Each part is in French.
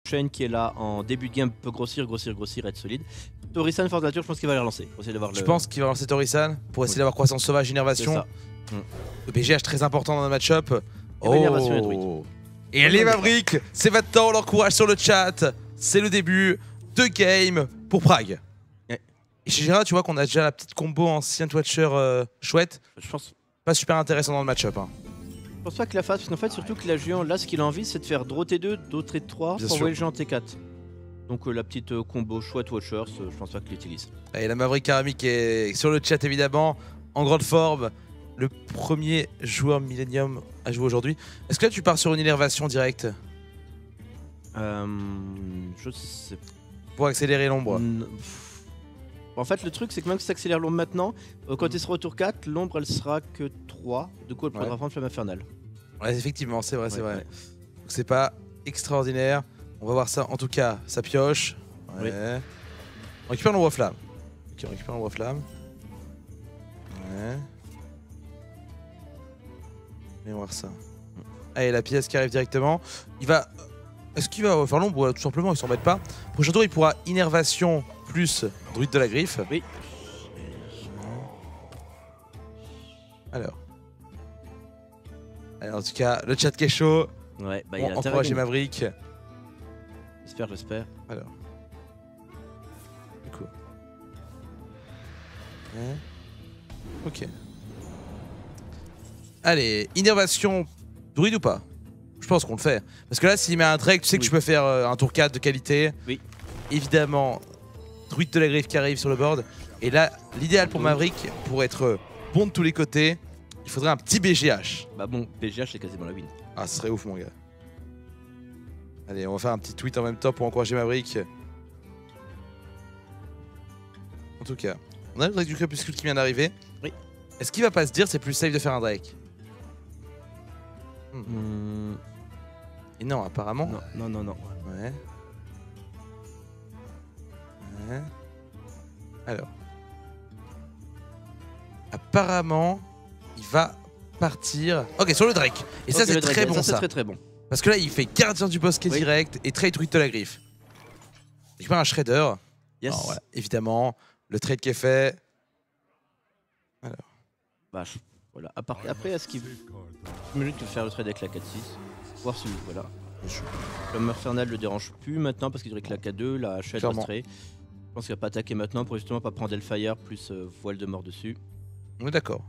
Chain qui est là en début de game peut grossir, être solide. Torisan, force nature, je pense qu'il va les relancer. Pour essayer d'avoir Tu penses qu'il va lancer Torisan pour essayer d'avoir croissance sauvage, innervation? Le BGH très important dans le match-up. Et les Mavericks, c'est maintenant, on l'encourage sur le chat. C'est le début de game pour Prague. Et chez Gérard, tu vois qu'on a déjà la petite combo ancien Watcher chouette. Je pense pas super intéressant dans le match-up. Hein. Je pense pas que la fasse, parce qu'en fait, surtout que la géant, là, ce qu'il a envie, c'est de faire draw T2, draw T3 pour envoyer le géant T4. Donc la petite combo chouette Watchers, je pense pas qu'il l'utilise. Et la Maverick Karamic est sur le chat évidemment, en grande forme. Le premier joueur Millennium à jouer aujourd'hui. Est-ce que là tu pars sur une innervation directe? Je sais pas. Pour accélérer l'ombre. En fait, le truc, c'est que même si ça accélère l'ombre maintenant, quand il sera au tour 4, l'ombre elle sera que 3. Du coup, elle prendra prendre Flamme Infernale. Ouais, effectivement, c'est vrai, c'est vrai. Donc c'est pas extraordinaire. On va voir ça. En tout cas, ça pioche. Ouais. On récupère l'ombre flamme. Ok, on récupère l'ombre flamme. Ouais. Et on va voir ça. Allez, la pièce qui arrive directement. Il va. Est-ce qu'il va faire l'ombre? Tout simplement, il s'en s'embête pas. Prochain tour, il pourra innervation plus druide de la griffe. Oui. Alors, en tout cas, le chat qui est chaud. Ouais, bah il y a encourager Maverick. J'espère. Alors. Du coup. Ouais. Ok. Allez, innervation druide ou pas? Je pense qu'on le fait. Parce que là, s'il met un Drake, tu sais que je peux faire un tour 4 de qualité. Oui. Évidemment, druide de la griffe qui arrive sur le board. Et là, l'idéal pour Maverick, pour être bon de tous les côtés, il faudrait un petit BGH. Bah bon, BGH c'est quasiment la win. Ah, ce serait ouf mon gars. Allez, on va faire un petit tweet en même temps pour encourager Maverick. En tout cas, on a le Drake du Crépuscule qui vient d'arriver. Oui. Est-ce qu'il va pas se dire c'est plus safe de faire un Drake? Et non, apparemment. Non. Ouais. Ouais. Alors. Apparemment, il va partir. Ok, sur le Drake. Et ça, c'est très bon. Ça, c'est très bon. Parce que là, il fait gardien du bosquet direct et trade druide de la griffe. Il récupère un shredder. Yes. Alors, voilà, évidemment, le trade qui est fait. Alors. Bah, voilà. Après, est-ce qu'il minutes de faire le trade avec la 4-6? Voir si. Voilà. L'homme infernal le dérange plus maintenant parce qu'il dirait que la K2, la Hachette va se trade. Je pense qu'il va pas attaquer maintenant pour justement pas prendre Hellfire plus voile de mort dessus. On est d'accord.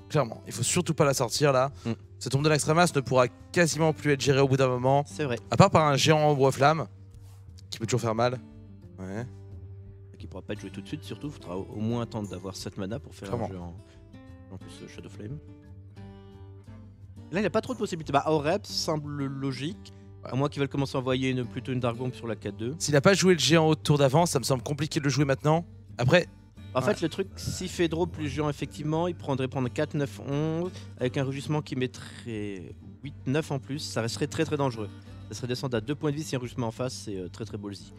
Clairement, il faut surtout pas la sortir là. Cette tombe de l'Extremas ne pourra quasiment plus être gérée au bout d'un moment. C'est vrai. À part par un géant ombre flamme qui peut toujours faire mal. Ouais. Et qui pourra pas être joué tout de suite, surtout. Il faudra au moins attendre d'avoir 7 mana pour faire un jeu en plus Shadow Flame. Là, il n'y a pas trop de possibilités. Bah, Aurep semble logique. À moins qu'ils veulent commencer à envoyer plutôt une Dark Bomb sur la 4-2. S'il n'a pas joué le géant au tour d'avant, ça me semble compliqué de le jouer maintenant. Après. En fait, le truc, s'il fait draw plus géant, effectivement, il prendrait prendre 4, 9, 11 avec un rugissement qui mettrait 8, 9 en plus. Ça resterait très dangereux. Ça serait descendre à 2 points de vie si un rugissement en face, c'est très ballsy.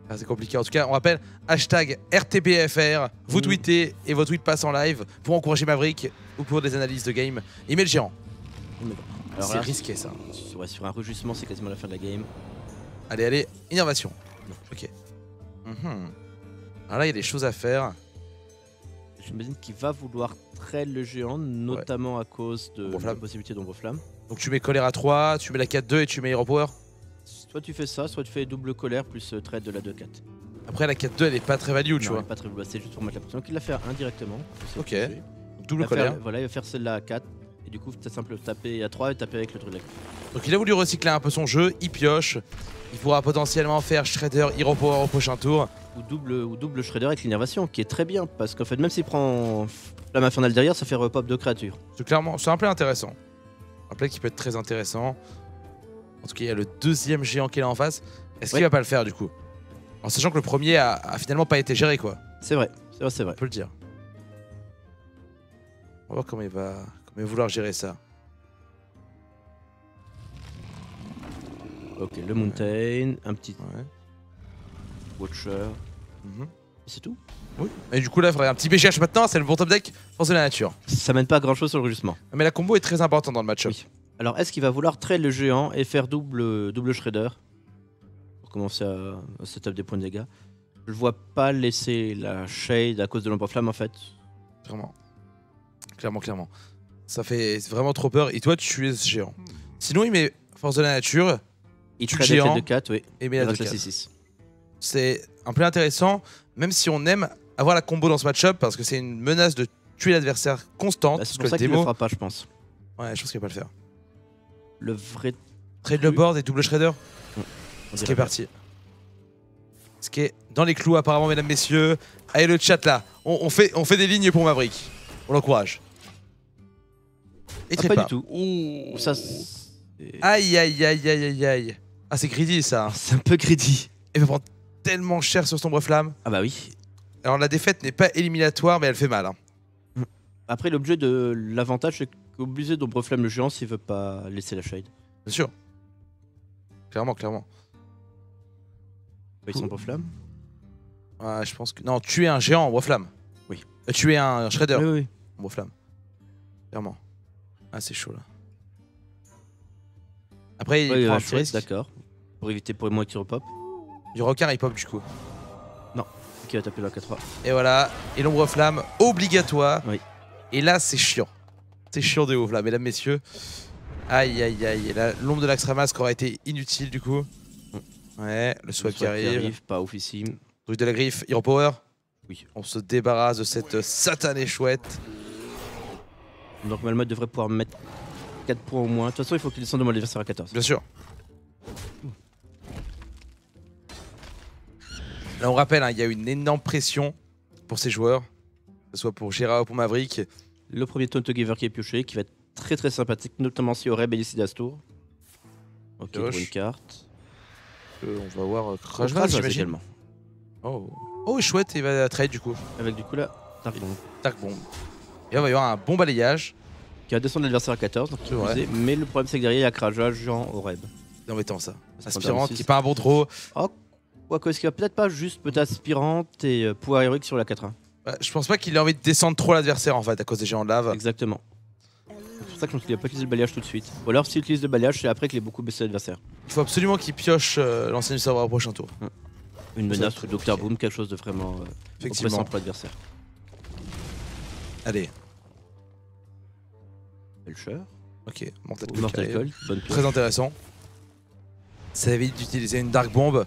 Ah, c'est compliqué. En tout cas, on rappelle hashtag RTBFR. Vous tweetez et votre tweet passe en live pour encourager Maverick ou pour des analyses de game. Il met le géant. C'est risqué ça. Ouais, sur un rugissement, c'est quasiment la fin de la game. Allez, innervation. Ok. Alors là, il y a des choses à faire. J'imagine qu'il va vouloir trail le géant, notamment à cause de la possibilité d'ombre flamme. Donc tu mets colère à 3, tu mets la 4-2 et tu mets Hero Power. Soit tu fais ça, soit tu fais double colère plus trade de la 2-4. Après la 4-2 elle est pas très value, tu vois. Elle est pas très value, c'est juste pour mettre la pression. Donc il l'a fait indirectement. Ok. Double colère. Voilà, il va faire celle-là à 4. Et du coup, t'as simple taper à 3 et taper avec le truc de la. Donc il a voulu recycler un peu son jeu, il pioche. Il pourra potentiellement faire Shredder, Hero Power au prochain tour. Ou double Shredder avec l'innervation, qui est très bien. Parce qu'en fait, même s'il prend Flamme Infernale derrière, ça fait repop de créatures. C'est clairement, c'est un play intéressant. Un play qui peut être très intéressant. En tout cas, il y a le deuxième géant qui est là en face. Est-ce qu'il va pas le faire du coup? En sachant que le premier a finalement pas été géré quoi. C'est vrai. On peut le dire. On va voir comment il va vouloir gérer ça. Ok, le Mountain, un petit Watcher. C'est tout. Oui. Et du coup là, il faudrait un petit BGH maintenant, c'est le bon top deck, force de la nature. Ça mène pas à grand chose sur le rugissement. Mais la combo est très importante dans le match-up. Oui. Alors, est-ce qu'il va vouloir trade le géant et faire double Shredder? commencer à setup des points de dégâts. Je le vois pas laisser la shade à cause de l'ombre flamme en fait. Clairement. Ça fait vraiment trop peur. Et toi, tu tues ce géant. Sinon, il met force de la nature. Il tue trade le géant avec la 2-4, oui. et met la Reste 2-4. 6-6. C'est un play intéressant, même si on aime avoir la combo dans ce match-up parce que c'est une menace de tuer l'adversaire constante. Bah, c'est pour ça qu'il le fera pas, je pense. Ouais, je pense qu'il va pas le faire. Le vrai. Trade le board et double shredder. Ce qui est parti. Ce qui est dans les clous apparemment, mesdames, messieurs. Allez, le chat là. On fait des lignes pour Maverick. On l'encourage. Et Pas du tout. Ouh. Ça, Aïe. Ah, c'est greedy ça. c'est un peu greedy. Il va prendre tellement cher sur son ombre-flamme. Ah bah oui. Alors la défaite n'est pas éliminatoire, mais elle fait mal. Hein. Après, l'objet de l'avantage, c'est qu'obligé d'ombre-flamme le géant s'il veut pas laisser la shade. Bien sûr. Clairement. Ils sont ombre-flamme. Ouais, je pense que. Non, tuer un géant ombre-flamme. Oui. Tuer un shredder Oui. ombre-flamme. Clairement. Ah, c'est chaud là. Après, il prend un petit risque. D'accord. Pour moi qui repop. Du requin, il pop du coup. Qui va taper la 4-3. Et voilà. Et l'ombre-flamme obligatoire. Oui. Et là, c'est chiant. C'est chiant de ouf là, mesdames, messieurs. Aïe. Et là, l'ombre de l'Axtramasque aura été inutile du coup. Ouais, le swag qui arrive. Pas oufissime. Druide de la griffe, Hero Power. Oui. On se débarrasse de cette satanée chouette. Donc Malmode devrait pouvoir mettre 4 points au moins. De toute façon, il faut qu'il descende de mon adversaire à 14. Bien sûr. Là, on rappelle, hein, il y a une énorme pression pour ces joueurs, que ce soit pour Gérard ou pour Maverick. Le premier Taunt Giver qui est pioché, qui va être très sympathique, notamment si Oreb et Lucidas Tour. Ok, pour une carte. On va voir Crash j'imagine. également. Oh, chouette, il va trade du coup. Avec du coup là, Dark Bomb. Et on va y avoir un bon balayage. Qui va descendre l'adversaire à 14, donc mais le problème c'est que derrière il y a Kraja, Jean, Oreb. C'est embêtant ça. C'est Aspirante qui n'est pas un bon draw. Oh, quoique, est-ce qu'il va peut-être pas juste peut-être Aspirante et pouvoir héroïque sur la 4-1. Je pense pas qu'il ait envie de descendre trop l'adversaire en fait à cause des géants de lave. Exactement. C'est pour ça que je pense qu'il va pas utiliser le balayage tout de suite. Ou alors s'il utilise le balayage, c'est après qu'il ait beaucoup baissé l'adversaire. Il faut absolument qu'il pioche l'ancien du savoir au prochain tour. Une menace ou Dr Boom, quelque chose de vraiment oppressant pour l'adversaire. Allez. Belcher. Ok, Mortal Cold, bonne pioche. Très intéressant. Ça évite d'utiliser une Dark Bomb.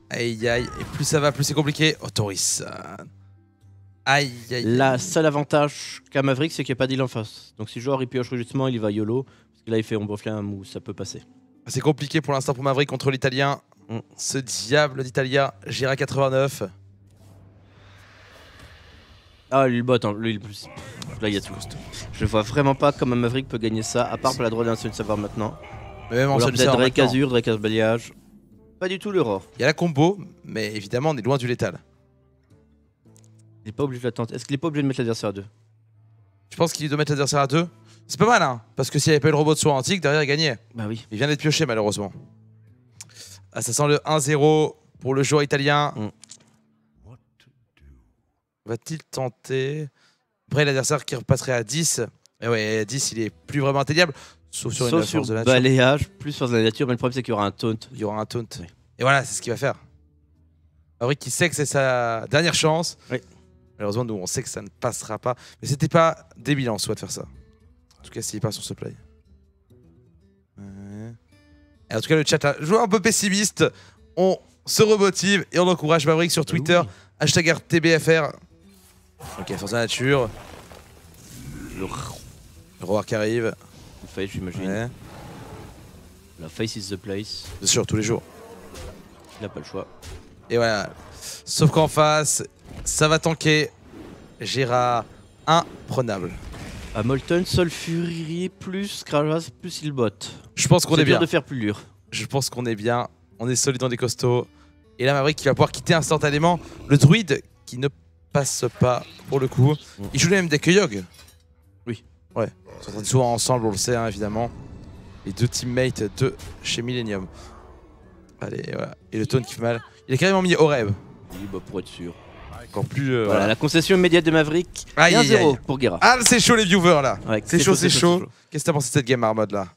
Aïe. Et plus ça va, plus c'est compliqué. Oh, Tauris. Aïe. La seule avantage qu'a Maverick, c'est qu'il n'y a pas d'île en face. Donc si le joueur il pioche justement, il va YOLO. Parce que là il fait ombre flamme où ça peut passer. C'est compliqué pour l'instant pour Maverick contre l'Italien. Ce diable d'Italia, Gira 89. Ah, lui le bot, hein. Lui, là il y a tout. Je vois vraiment pas comment Maverick peut gagner ça, à part pour la droite d'un seul savoir maintenant. Mais même en seul peut-être Drake Azur, Drake Balayage. Pas du tout l'Aurore. Il y a la combo, mais évidemment on est loin du létal. Il est pas obligé de l'attendre. Est-ce qu'il est pas obligé de mettre l'adversaire à 2? Je pense qu'il doit mettre l'adversaire à 2. C'est pas mal, hein, parce que s'il n'y avait pas eu le robot de soin antique, derrière il gagnait. Bah oui. Il vient d'être pioché malheureusement. Ah, ça sent le 1-0 pour le joueur italien. Va-t-il tenter? Après l'adversaire qui repasserait à 10. Et ouais, à 10 il est plus vraiment atteignable. Sauf sur une force de nature. Balayage, plus force de la nature, mais le problème c'est qu'il y aura un taunt. Il y aura un taunt. Oui. Et voilà, c'est ce qu'il va faire. Maverick qui sait que c'est sa dernière chance. Oui. Malheureusement, nous on sait que ça ne passera pas. Mais c'était pas débile en soi de faire ça. En tout cas, s'il passe sur ce play. Et en tout cas, le chat là, joueur un peu pessimiste. On se remotive et on encourage Maverick sur Twitter. Hashtag RTBFR. Ok, force de la nature. Le roi qui arrive. Le face, j'imagine. Ouais. La face is the place. Bien sûr, tous les jours. Il n'a pas le choix. Et voilà. Sauf qu'en face, ça va tanker. Gérard, imprenable. À Molten, Sol Fury plus Krajas plus il bot. Je pense qu'on est bien. De faire plus dur. Je pense qu'on est bien. On est solide, on est costaud. Et là, Maverick qui va pouvoir quitter instantanément le druide qui ne passe pas pour le coup. Il joue les mêmes deck que Yogg. Oui. Ouais. Ils s'entraînent souvent ensemble, on le sait hein, évidemment. Les deux teammates de chez Millennium. Allez, voilà. Et le taunt qui fait mal. Il a carrément mis Oreb. Oui, bah pour être sûr. Encore plus. Voilà, la concession immédiate de Maverick. 1-0 pour Guerra. Ah, c'est chaud les viewers là. Ouais, c'est chaud. Qu'est-ce que t'as pensé de cette game Marmode là?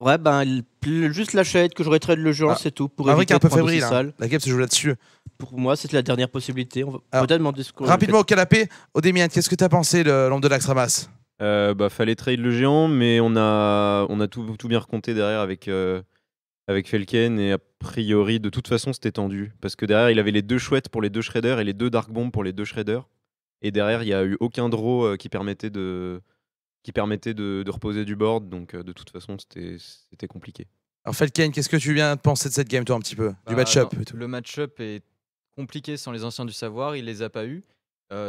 Ouais, ben, juste la chaîne que j'aurais trade le géant, c'est tout. Pour Maverick est un peu éviter de prendre fébrile. aussi sale. La game se joue là-dessus. Pour moi, c'était la dernière possibilité. On va Alors, peut-être demander ce qu'on rapidement au canapé, Odemian, qu'est-ce que t'as pensé de l'ombre de l'Axtramas? Fallait trade le géant, mais on a tout bien recompté derrière avec Felken, et a priori, de toute façon, c'était tendu. Parce que derrière, il avait les 2 chouettes pour les 2 shredders et les 2 dark bombs pour les 2 shredders. Et derrière, il n'y a eu aucun draw qui permettait de reposer du board, donc de toute façon, c'était compliqué. Alors Felken, qu'est-ce que tu viens de penser de cette game, toi, un petit peu? Du match-up? Le match-up est compliqué sans les anciens du savoir, il les a pas eu.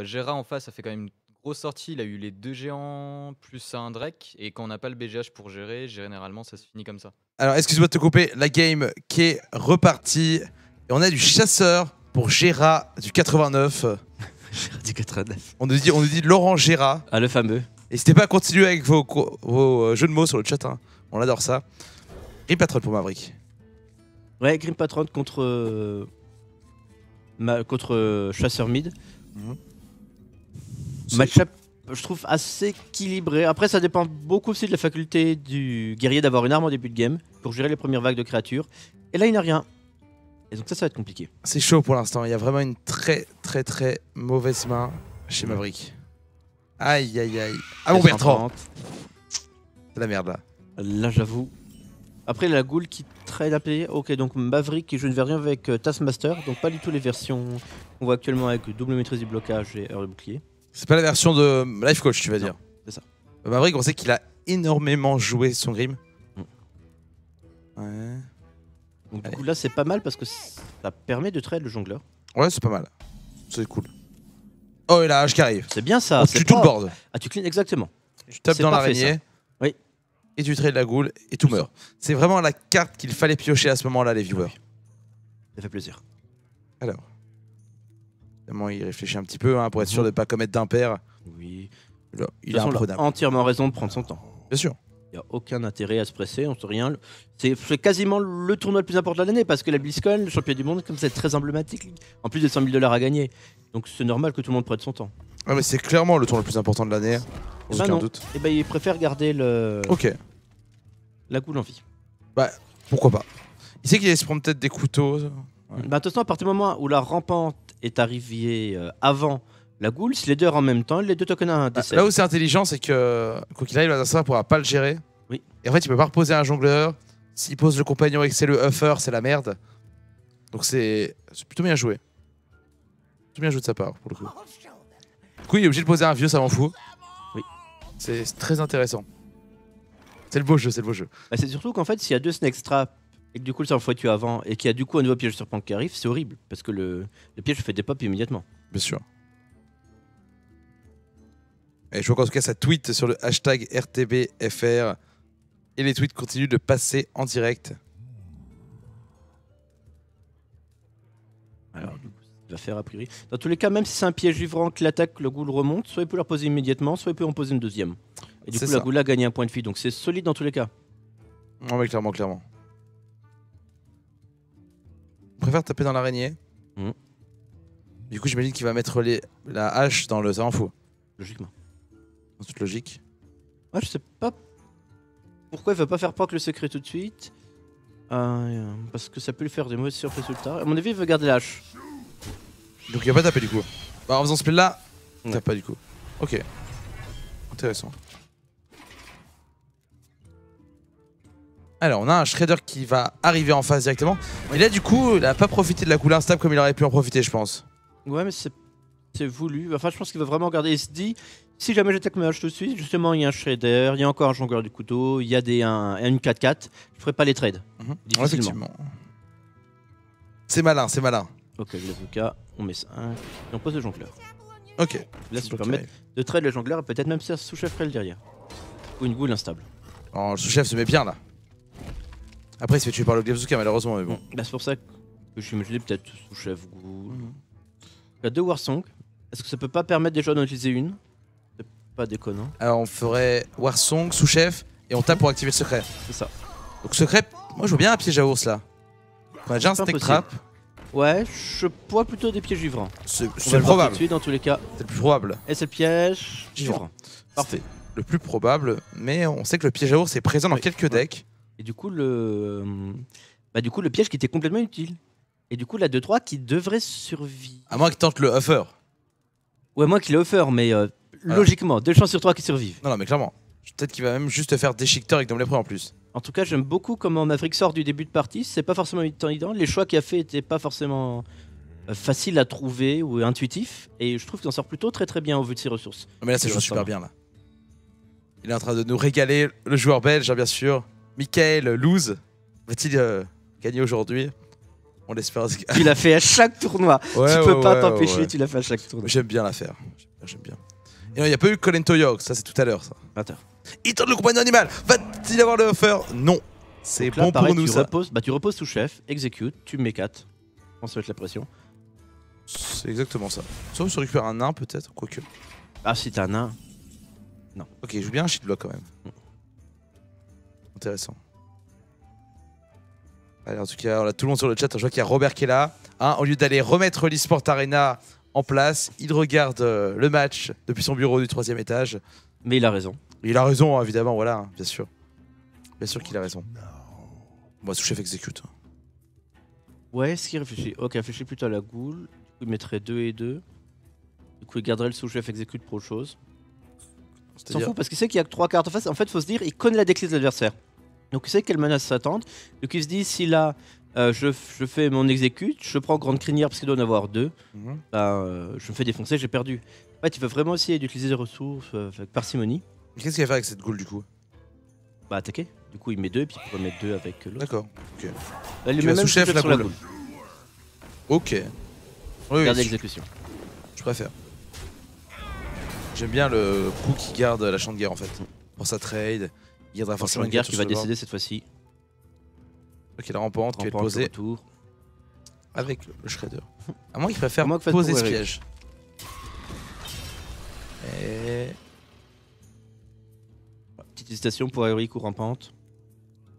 Gera en face a fait quand même une grosse sortie, il a eu les 2 géants plus un Drake, et quand on n'a pas le BGH pour gérer, généralement ça se finit comme ça. Alors excuse-moi de te couper, la game qui est repartie, et on a du chasseur pour Gera du 89. Gera du 89. On nous dit Laurent Gera. Ah, le fameux. N'hésitez pas à continuer avec vos jeux de mots sur le chat, hein. On adore ça. Grim Patron pour Maverick. Ouais, Grim Patron contre Chasseur Mid. Match-up, je trouve assez équilibré. Après, ça dépend beaucoup aussi de la faculté du guerrier d'avoir une arme en début de game pour gérer les premières vagues de créatures. Et là, il n'a rien. Et donc ça va être compliqué. C'est chaud pour l'instant. Il y a vraiment une très mauvaise main chez Maverick. Aïe aïe aïe. Ah mon Bertrand. C'est la merde là. Là, j'avoue. Après, la Ghoul qui trade à payer. Ok, donc Maverick qui joue une version avec Taskmaster. Donc pas du tout les versions qu'on voit actuellement avec double maîtrise du blocage et heure de bouclier. C'est pas la version de Life Coach, tu vas dire. C'est ça. Maverick, on sait qu'il a énormément joué son Grim. Ouais. Donc du coup là c'est pas mal parce que ça permet de trade le jongleur. Ouais, c'est pas mal. C'est cool. Oh, et la hache qui arrive. C'est bien ça. On tue tout le board. Ah, tu clean exactement. Tu tapes dans l'araignée. Oui. Et tu trades la Ghoul et tout meurt. C'est vraiment la carte qu'il fallait piocher à ce moment-là, les viewers. Ça fait plaisir. Alors. Évidemment, il réfléchit un petit peu hein, pour être sûr de ne pas commettre d'impair. Oui. Là, il a entièrement raison de prendre son temps. Bien sûr. Il n'y a aucun intérêt à se presser, on sait rien. C'est quasiment le tournoi le plus important de l'année parce que la BlizzCon, le champion du monde, comme c'est très emblématique, en plus des 100 000 $ à gagner. Donc c'est normal que tout le monde prenne son temps. Ah mais c'est clairement le tournoi le plus important de l'année, aucun doute. Et bah il préfère garder la Ghoul en vie. Bah pourquoi pas. Il sait qu'il se prendre peut-être des couteaux. Ouais. Bah attention, à partir du moment où la rampante est arrivée avant la Ghoul, si les deux en même temps, les deux tokens à un décès. Là où c'est intelligent, c'est que quoi qu'il arrive, l'adversaire ne pourra pas le gérer. Oui. Et en fait, il peut pas reposer un jongleur. S'il pose le compagnon et que c'est le huffer, c'est la merde. Donc c'est plutôt bien joué. Plutôt bien joué de sa part, pour le coup. Du coup, il est obligé de poser un vieux, ça m'en fout. Oui. C'est très intéressant. C'est le beau jeu, c'est le beau jeu. Bah, c'est surtout qu'en fait, s'il y a 2 snake traps et que du coup, ça en faut tuer avant et qu'il y a du coup un nouveau piège serpent qui arrive, c'est horrible parce que le piège fait des pop immédiatement. Bien sûr. Et je vois qu'en tout cas, ça tweet sur le hashtag RTBFR. Et les tweets continuent de passer en direct. Alors, du coup, il va faire a priori. Dans tous les cas, même si c'est un piège vivrant que l'attaque, le Ghoul remonte, soit il peut la reposer immédiatement, soit il peut en poser une deuxième. Et du coup, la Ghoul a gagné un point de vie, donc c'est solide dans tous les cas. Non, mais clairement, clairement. Je préfère taper dans l'araignée. Du coup, j'imagine qu'il va mettre la hache dans le. Ça en fout. Logiquement. Dans toute logique. Ouais, je sais pas pourquoi il va pas faire proc le secret tout de suite. Parce que ça peut lui faire des mauvaises surprises plus tard. À mon avis, il veut garder la hache. Donc il va pas taper du coup. Bah, en faisant ce play là, il tape pas du coup. Ok. Intéressant. Alors, on a un Shredder qui va arriver en face directement. Et là, du coup, il a pas profité de la couleur instable comme il aurait pu en profiter, je pense. Ouais, mais c'est voulu. Enfin, je pense qu'il va vraiment garder. Il se dit, si jamais j'attaque mes haches tout de suite, justement, il y a un Shredder, il y a encore un jongleur du couteau, il y a une 4-4. Je ferai pas les trades. Ouais, effectivement. C'est malin, c'est malin. Ok, les cas, on met 5 et on pose le jongleur. Ok. Là, ça peut permettre de trade le jongleur et peut-être même faire sous-chef le derrière. Ou une Ghoul instable. Oh, le sous-chef se met bien là. Après, il se fait tuer par le Glebzuka malheureusement, mais bon. Bah, c'est pour ça que je m'imaginais peut-être sous-chef Ghoul. Il y a 2 Warsong. Est-ce que ça peut pas permettre déjà d'en utiliser une? C'est pas déconnant. Alors, on ferait Warsong, sous-chef, et on tape pour activer le secret. C'est ça. Donc, secret, moi je vois bien un piège à ours là. On a déjà un snake trap. Ouais, je vois plutôt des pièges givrants. C'est probable. Tout de suite, dans tous les cas. C'est le plus probable. Et c'est le piège givrant. Parfait. Le plus probable, mais on sait que le piège à ours est présent dans quelques decks. Et du coup, le piège qui était complètement inutile. Et du coup, la 2-3 qui devrait survivre. À moins qu'il tente le Huffer. Ouais, moi qui l'ai offer, mais logiquement, 2 chances sur 3 qui survivent. Non, mais clairement. Peut-être qu'il va même juste faire déchiqueteur avec Dom en plus. En tout cas, j'aime beaucoup comment Maverick sort du début de partie. C'est pas forcément évident. Les choix qu'il a fait étaient pas forcément faciles à trouver ou intuitifs. Et je trouve qu'il en sort plutôt très très bien au vu de ses ressources. Non, mais là, ça joue super bien là. Il est en train de nous régaler, le joueur belge, hein, bien sûr. Michael Louz. Va-t-il gagner aujourd'hui? On l'espère. Tu l'as fait à chaque tournoi. Ouais, tu peux pas ouais, t'empêcher, ouais. tu l'as fait à chaque tournoi. J'aime bien l'affaire. J'aime bien. Et non, il n'y a pas eu Colin Toyog, ça c'est tout à l'heure ça. Attends. Il tente le compagnon animal. Va-t-il avoir le offer? Non. C'est Donc là, bon pareil, pour nous tu ça. reposes, tu reposes sous chef, execute, tu mets 4. On se met la pression. C'est exactement ça. Sauf si on récupère un nain peut-être, quoique. Ah, si t'as un nain. Ok, il joue bien un shit block quand même. Intéressant. Allez, en tout cas, on a tout le monde sur le chat. Je vois qu'il y a Robert qui est là. Hein, au lieu d'aller remettre l'eSport Arena en place, il regarde le match depuis son bureau du 3e étage. Mais il a raison. Et il a raison, hein, évidemment, voilà, hein, bien sûr. Bien sûr qu'il a raison. Bon, sous-chef exécute. Ouais, est-ce qu'il réfléchit? Ok, il réfléchit plutôt à la goule. Du coup, il mettrait 2 et 2. Du coup, il garderait le sous-chef exécute pour autre chose. Il s'en C'est-à-dire, fout parce qu'il sait qu'il y a que 3 cartes en face. En fait, faut se dire, il connaît la decklist de l'adversaire. Donc, il sait quelle menace s'attendre. Donc, il se dit, si là, je fais mon exécute, je prends grande crinière parce qu'il doit en avoir 2. mhm. Je me fais défoncer, j'ai perdu. En fait, il faut vraiment essayer d'utiliser des ressources avec parcimonie. Qu'est-ce qu'il va faire avec cette goule du coup? Bah, attaquer. Du coup, il met 2 et puis il pourrait mettre 2 avec l'autre. D'accord. Là, il Tu met vas même sous-chef sous-chef la sur la goule. goule. Ok. Oui, Garde oui, l'exécution. je préfère. J'aime bien le coup qui garde la champ de guerre en fait. Pour sa trade, il gardera forcément Forcément, une guerre carte qui sur va le bord. décider cette fois-ci. Ok, la rampante qui va être Rampante, le posée retour. avec le shredder. À moins qu'il préfère À moins que fasse poser pour ce Eric. piège. Et... Petite hésitation pour Eric ou rampante.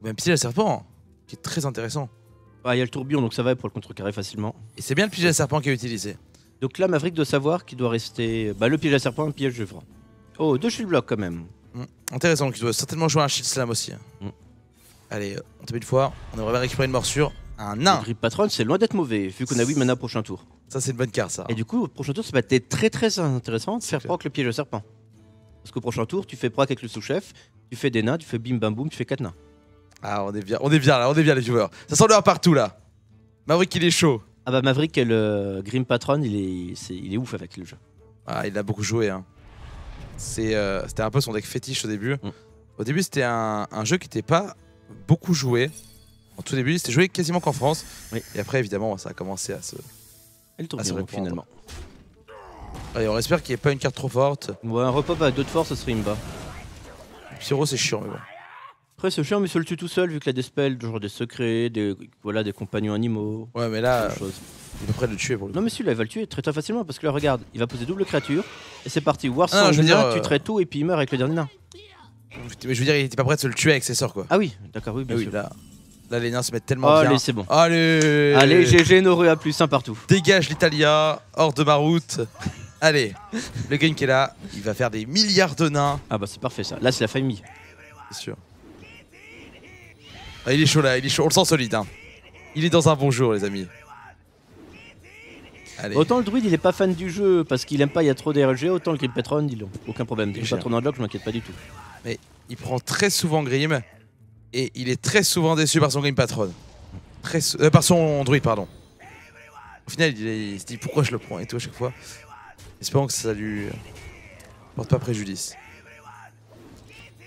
Même piège à serpent, qui est très intéressant. Ah, il y a le tourbillon, donc ça va pour le contrecarrer facilement. Et c'est bien le piège à serpent qui est utilisé. Donc là, Maverick doit savoir qu'il doit rester. Bah, le piège à serpent, le piège de franc. Oh, 2 shield block quand même. Intéressant, donc il doit certainement jouer un shield slam aussi. Mm. Allez, on tape une fois, on aimerait bien récupérer une morsure. Un Le nain. grip patron, c'est loin d'être mauvais, vu qu'on a 8 mana prochain tour. Ça c'est une bonne carte ça. Et du coup, au prochain tour, ça va être très très intéressant de faire clair. proc le piège à serpent. Parce qu'au prochain tour, tu fais proc avec le sous-chef, tu fais des nains, tu fais bim bam boum, tu fais 4 nains. Ah on est bien là, on est bien les viewers. Ça sent l'heure partout là. Maverick il est chaud. Ah bah Maverick, le Grim Patron, il est ouf avec le jeu. Ah il a beaucoup joué hein. C'était un peu son deck fétiche au début. Mm. Au début c'était un jeu qui n'était pas beaucoup joué. En tout début c'était joué quasiment qu'en France. Oui. Et après évidemment ça a commencé à se... Et le se tourbillon, répandre. finalement. Allez on espère qu'il n'y ait pas une carte trop forte. Ouais, un repop avec 2 de force, ça serait Imba. Pyro c'est chiant mais bon. Après, c'est chiant, mais se le tue tout seul, vu que la Dispel, genre des secrets, des compagnons animaux. Ouais mais là, Plein de choses. il est pas près de le tuer pour le coup. Non, mais celui-là, il va le tuer très très facilement, parce que là, regarde, il va poser double créature, et c'est parti. War Ah non, sans je veux nain, dire, tu traites tout, et puis il meurt avec le dernier nain. Mais je veux dire il était pas prêt de se le tuer avec ses sorts quoi. Ah oui, d'accord, oui, bien Ah oui sûr. là les nains se mettent tellement bien. Allez, c'est bon. Allez Allez, GG, Noru à plus, un partout. Dégage l'Italia, hors de ma route. Allez, le game qui est là, il va faire des milliards de nains, Ah bah, c'est parfait ça. Là, c'est la famille. c'est sûr. Ah, il est chaud là, il est chaud, on le sent solide. Hein. Il est dans un bon jour les amis. Allez, Autant le druide, il est pas fan du jeu, parce qu'il aime pas, il y a trop d'RLG, autant le Grim Patron, il a aucun problème. Il est pas trop dans le lock, je m'inquiète pas du tout. il prend très souvent Grim et il est très souvent déçu par son Grim Patron. Par son druide, pardon. Au final, il se dit pourquoi je le prends et tout à chaque fois. Espérons que ça lui porte pas préjudice.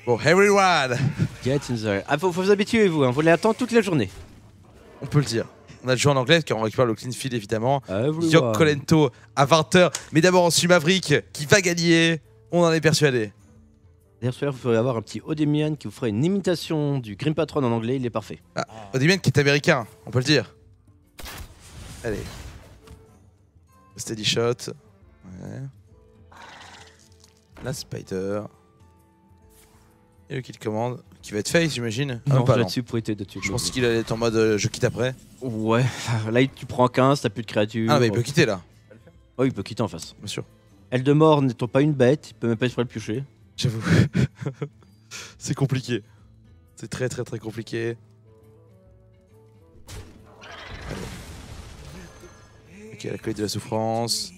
Bon, everyone, Get in there. Ah, faut vous habituer, vous, hein. Vous l'attendre toute la journée. on peut le dire. On a le jeu en anglais car on récupère le clean field évidemment. Everyone. Yok Colento à 20h. Mais d'abord on suit Maverick qui va gagner. On en est persuadé. D'ailleurs, celui-là, vous pourrez avoir un petit Odemian qui vous fera une imitation du Grim Patron en anglais, il est parfait. Odimian qui est américain, on peut le dire. Allez. Steady shot. Ouais. La Spider. Et le kill commande. Qui va être face j'imagine. Ah, Non, pas, non. là-dessus pour être de tuer. Je pense qu'il allait être en mode je quitte après. Ouais, là tu prends 15, t'as plus de créatures. Ah mais il peut quitter là, Oh, il peut quitter en face. bien sûr. Eldemort n'étant pas une bête, il peut même pas se faire le piocher. J'avoue. C'est compliqué. C'est très très très compliqué. Ok, la colite de la souffrance.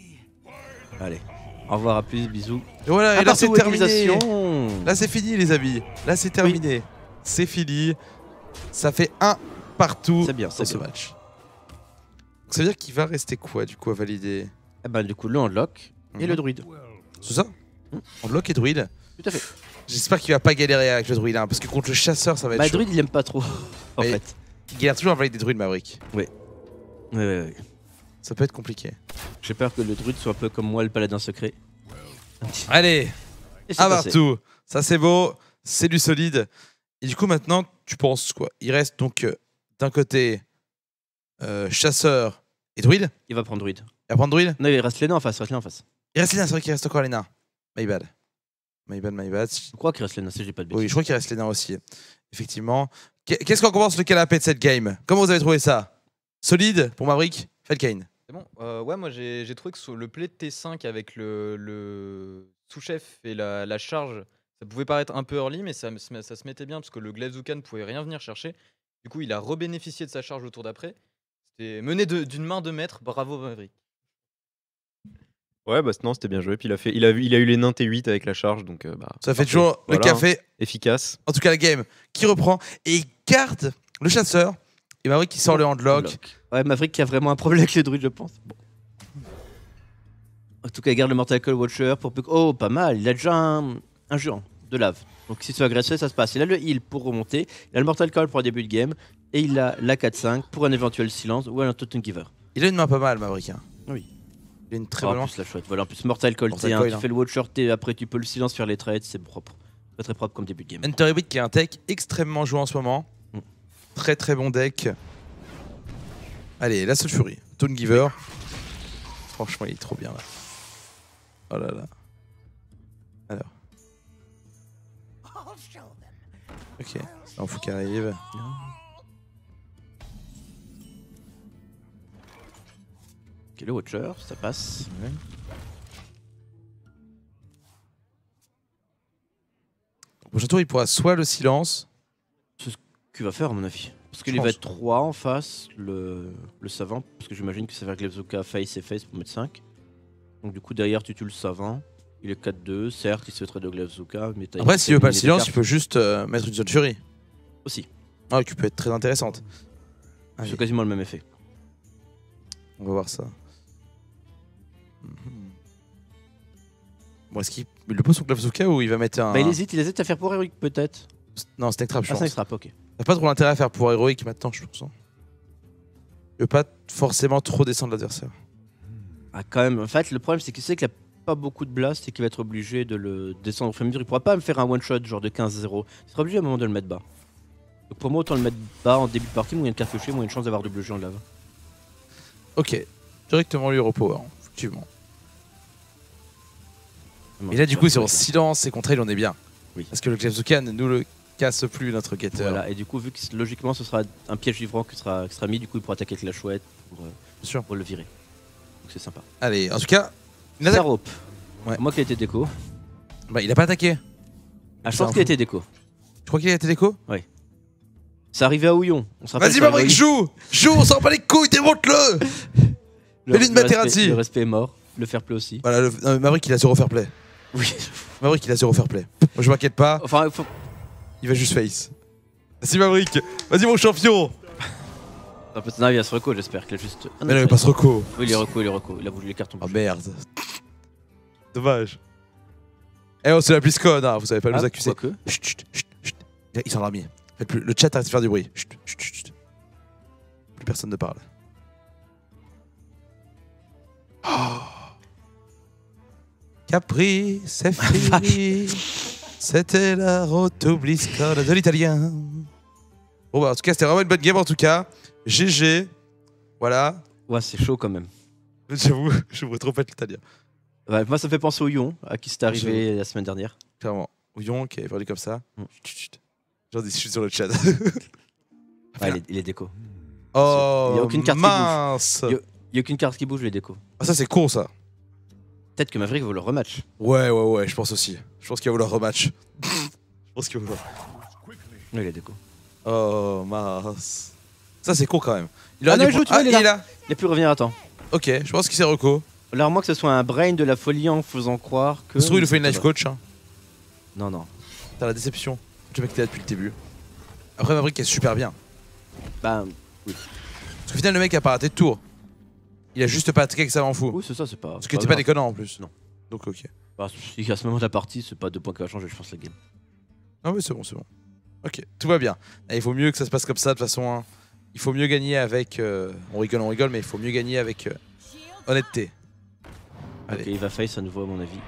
Allez. Au revoir, à plus, bisous. Et voilà, et là partout, c'est terminé. égalisation. Là c'est fini les amis. Là c'est terminé. C'est fini. Ça fait un partout C'est bien, dans c'est ce bien. match. Donc ça veut dire qu'il va rester quoi du coup à valider? Eh ben, du coup, le handlock et le druide. C'est ça? En bloc et druide. Tout à fait. J'espère qu'il va pas galérer avec le druide hein, parce que contre le chasseur ça va être Bah, chaud. druide, il aime pas trop, en Mais- fait. Il galère toujours à valider des druides Maverick. Ouais. Ça peut être compliqué. J'ai peur que le druide soit un peu comme moi, le paladin secret. Allez, Et c'est à passé. partout. Ça c'est beau, c'est du solide. Et du coup maintenant tu penses quoi? Il reste donc d'un côté chasseur et druide. Il va prendre druide. Il va prendre druide. Non, il reste les nains en face, reste les nains en face. Il reste les nains, c'est vrai qu'il reste encore les nains. My bad. My bad. Je crois qu'il reste les nains, si j'ai pas de bêtises. Oui, je crois qu'il reste les nains aussi. Effectivement. Qu'est-ce qu'on commence le canapé de cette game? Comment vous avez trouvé ça? Solide pour Maverick? Felkane. C'est bon. Ouais, moi j'ai trouvé que sur le play de T5 avec le sous-chef et la charge, ça pouvait paraître un peu early, mais ça se mettait bien parce que le Glaive-Zuka ne pouvait rien venir chercher. Du coup, il a rebénéficié de sa charge au tour d'après. C'était mené d'une main de maître. Bravo Maverick. Ouais, bah non, c'était bien joué. Puis il a eu les nains T8 avec la charge, donc bah, Ça fait parfait. toujours Voilà, le café. efficace. En tout cas, la game qui reprend et il garde le chasseur. Et Maverick qui sort le handlock. Ouais, Maverick qui a vraiment un problème avec les druides, je pense. Bon. En tout cas, il garde le Mortal Coil Watcher pour... Oh, pas mal. Il a déjà un géant de lave. Donc si tu veux agresser, ça se passe. Il a le heal pour remonter. Il a le Mortal Coil pour un début de game. Et il a la 4-5 pour un éventuel silence ou un Totem Giver. Il a une main pas mal, Maverick. Hein. Oui. Il a une très En bonne main. plus, la chouette. Voilà, en plus, Mortal Coil Mortal T1, Coil, tu hein. fais le Watcher T, après tu peux le silence faire les trades, c'est propre. Très très propre comme début de game. Enter Beat qui est un tech extrêmement joué en ce moment. Très très bon deck. Allez, la Soul Fury. Tone Giver. Franchement, il est trop bien là. Oh là là. Alors. Ok, c'est un fou qui arrive. Ok, le Watcher, ça passe. Ouais. Au prochain tour, il pourra soit le silence. Qu'il va faire, à mon avis. Parce qu'il Je va pense. être 3 en face, le savant. Parce que j'imagine que ça va Glaive-Zuka face et face pour mettre 5. Donc du coup, derrière, tu tues le savant. Il est 4-2. Certes, il se fait trade de Glaive-Zuka. Mais Après, s'il veut pas le silence, il peut juste mettre une Soul Fury. Aussi. Ah, qui peut être très intéressante. Allez, C'est quasiment le même effet. on va voir ça. Bon, est-ce qu'il le pose sur Glaive-Zuka ou il va mettre un. Bah, il hésite à faire pour Heroic peut-être. Non, Snake Trap, je Ah, pense. ça, il sera pas, ok. T'as pas trop l'intérêt à faire pouvoir héroïque maintenant, je pense. Il veut pas forcément trop descendre l'adversaire. Ah, quand même. En fait, le problème, c'est qu'il sait qu'il a pas beaucoup de blast et qu'il va être obligé de le descendre au fur et à mesure. Il pourra pas me faire un one-shot genre de 15-0. Il sera obligé à un moment de le mettre bas. Donc pour moi, autant le mettre bas en début de partie, moyen de cartoucher, moyen de chance d'avoir double jeu en lave. Ok, directement lui repower, effectivement. Et là, du coup, sur silence et contre elle, on est bien. Oui. Parce que le Glaive-Zuka ne nous le casse plus, notre getter. Voilà, et du coup, vu que logiquement ce sera un piège givrant qui sera mis, du coup il pourra attaquer avec la chouette Bien sûr. pour le virer. Donc c'est sympa. Allez, en tout cas, une attaque. Sarope. Ouais. Moi qui a été déco. Bah, il a pas attaqué. Ah, je C'est un pense qu'il a fou. été déco. Tu crois qu'il a été déco? C'est arrivé à Houillon. On se rappelle Vas-y, sur Maverick, Heroic. joue, on s'en bat les couilles, démonte-le. Le- Fais-lui une le Materazzi. respect- Le respect est mort. Le fair play aussi. Voilà, Maverick, il a zéro fair play. Oui. Maverick, il a zéro fair play. Moi, je m'inquiète pas, Enfin, il faut... il va juste face. Vas-y, Maverick, vas-y, mon champion. un peu... Non, il va se reco, j'espère qu'il a juste. Ah, Mais non, il passe reco. Oui, il est reco, il a bougé les cartons. Oh merde. Dommage. Eh oh, c'est la BlizzCon, hein, vous allez pas nous accuser. Quoique. Chut, chut, chut, chut. Il s'en a remis. Faites plus. Le chat arrête de faire du bruit. Chut, chut, chut, chut. Plus personne ne parle. Oh. Capri, c'est fini. C'était la road to BlizzCon de l'italien. Bon bah en tout cas c'était vraiment une bonne game en tout cas. GG. Voilà. Ouais, c'est chaud quand même. J'avoue, je voudrais trop être l'italien. Ouais, moi, ça me fait penser au Houillon, à qui c'était arrivé la semaine dernière. Clairement. Ouillon qui avait perdu comme ça. Mm. Chut, chut. J'en discute sur le chat. Ouais, il est déco. Oh, Il y a aucune carte qui mince. Il y a aucune carte qui bouge, les déco. Ah, ça c'est con ça. Peut-être que Maverick veut le rematch. Ouais, je pense aussi. Je pense qu'il va vouloir rematch. Je pense qu'il va vouloir. Oui, il a déco. Oh, mince. Ça, c'est con quand même. Ah non, il joue, tu vois, il est est là. Il a pu revenir à temps. Ok, je pense qu'il s'est reco. Là, à moins que ce soit un brain de la folie en faisant croire que. Ça se trouve, il nous fait une life coach. Hein. Non, non. T'as la déception. Le mec qui était là depuis le début. Après, Maverick est super bien. Bah, oui. Parce qu'au final, le mec a pas raté de tour. Il a juste pas attaqué que ça m'en fout. Oui, c'est ça, c'est pas. Ce qui était pas déconnant en plus. Non. Donc, ok. Bah, si à ce moment de la partie, c'est pas 2 points qui va changer, je pense, la game. Non, mais c'est bon, c'est bon. Ok, tout va bien. Et il faut mieux que ça se passe comme ça, de toute façon. Hein. Il faut mieux gagner avec. On rigole, mais il faut mieux gagner avec honnêteté. Allez. Ok, il va face à nouveau, à mon avis.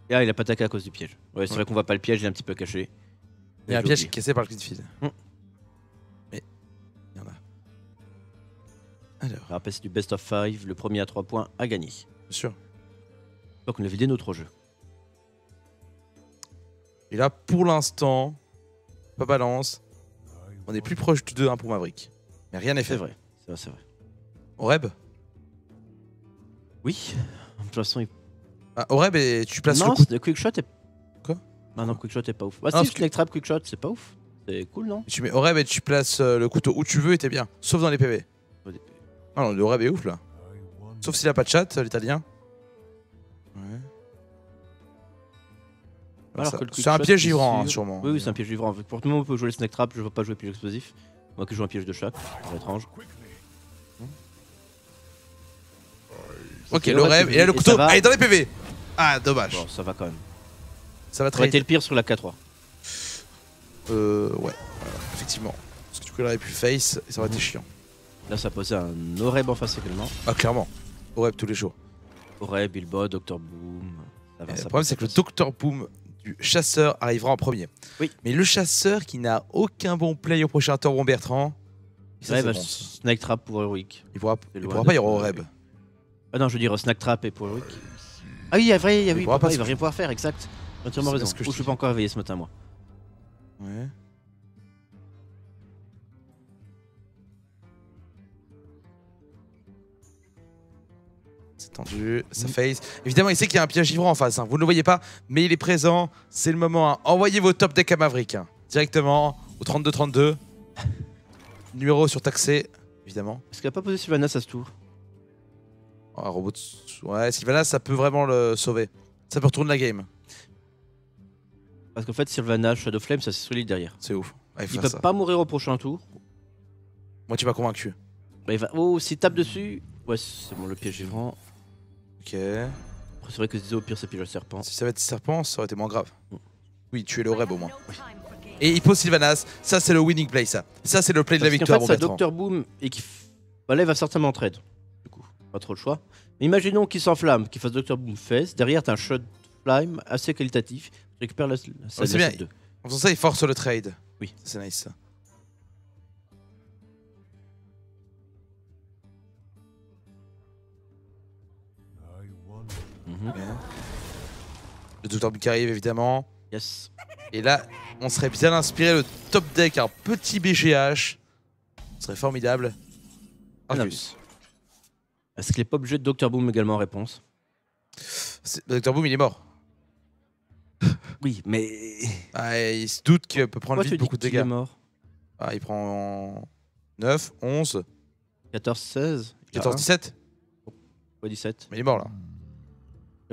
Et ah, il a pas attaqué à cause du piège. Ouais, c'est vrai qu'on voit pas le piège, il est un petit peu caché. Il y a un piège qui est cassé par le Greenfield. Mais il y en a. Alors, Je rappelle, c'est du best of 5, le premier à 3 points à gagner. bien sûr. Donc on a vidé notre jeu. Et là, pour l'instant, pas balance. On est plus proche du 2-1 pour Maverick. Mais rien n'est fait. C'est vrai, c'est vrai, c'est vrai. Oreb Oui, de toute façon, il... Oreb, et tu places non, le coup. le quickshot est... Quoi? Ah non, quickshot est pas ouf. Ah Non, si, snake trap, quickshot, c'est pas ouf. C'est cool, non? Tu mets Oreb et tu places le couteau où tu veux et t'es bien. Sauf dans les PV. Ah non, le Oreb est ouf là. Sauf s'il a pas de chat, l'italien. Ouais. Alors que le C'est un quickshot, piège c'est givrant, hein, sûr. sûrement. Oui, oui, c'est un piège givrant. Pour tout le monde, on peut jouer le snake trap, je veux pas jouer piège explosif. Moi qui joue un piège de chat, c'est étrange. Ok, le rêve, et là le couteau, allez dans les PV. Ah, dommage. Bon, ça va quand même. Ça va Ça aurait très été le pire sur la K3. Ouais, voilà, effectivement. Parce que du coup, il aurait pu face et ça aurait été chiant. Là, ça posait un Oreb en face également. Ah, clairement. Oreb tous les jours. Oreb, Bilbo, Dr Boom. Ça va, Le ça problème, c'est que le Dr Boom du chasseur arrivera en premier. Oui. Mais le chasseur qui n'a aucun bon play au prochain tour, bon Bertrand. Ça, Ouais, c'est bah, bon, ça. snake trap pour Heroic. Il pourra loin pas de- y avoir Oreb. Ah non, je veux dire snack trap et pour Heroic. Ah oui, il y a vrai, il pourra pas va se- rien pouvoir faire, exact. Tu as entièrement C'est raison. ce que je Je suis dis. pas encore réveillé ce matin, moi. Ouais. C'est tendu, ça face. Évidemment, il sait qu'il y a un piège givrant en face. Hein. Vous ne le voyez pas, mais il est présent. C'est le moment. Hein. Envoyez vos top decks à Maverick. Hein. Directement au 32-32. Numéro surtaxé, évidemment. Est-ce qu'il a pas posé Sylvanas à ce tour? Oh, un robot ouais, Sylvanas, ça peut vraiment le sauver. Ça peut retourner la game. Parce qu'en fait, Sylvanas, Shadow Flame, ça c'est solide derrière. C'est ouf. Ouais, Il faut peut faire ça. pas mourir au prochain tour. Moi, tu m'as convaincu. Bah, il va... Oh, s'il tape dessus. Ouais, c'est bon, le piège givrant. Ok. Après, c'est vrai que je disais au pire, c'est piège à serpent. Si ça va être serpent, ça aurait été moins grave. Oui, tu es le rêve au moins. Oui. Et il pose Sylvanas. Ça, c'est le winning play, ça. Ça, c'est le play de la Parce qu'en victoire, fait, mon ça Bertrand. Dr Boom et qui. Bah là, il va certainement trade. Du coup, pas trop le choix. Mais imaginons qu'il s'enflamme, qu'il fasse Dr Boom face. Derrière, t'as un shot flame assez qualitatif. Tu récupères la c'est bien. 2. En faisant ça, il force le trade. Oui. Ça, c'est nice, ça. Mhm. Ok. Le Dr. Boom qui arrive, évidemment. Yes. Et là, on serait bien inspiré le top deck, un petit BGH. Ce serait formidable. Ah, non, Arcus. Est-ce qu'il est pas obligé de Dr Boom également en réponse? Le Dr. Boom, il est mort. Oui, mais. Ah, et il se doute qu'il peut prendre Pourquoi vite tu dis beaucoup de qu'il est dégâts. mort? Ah, il prend 9, 11, 14, 16. 14, 17. Ouais, 17. Mais il est mort là.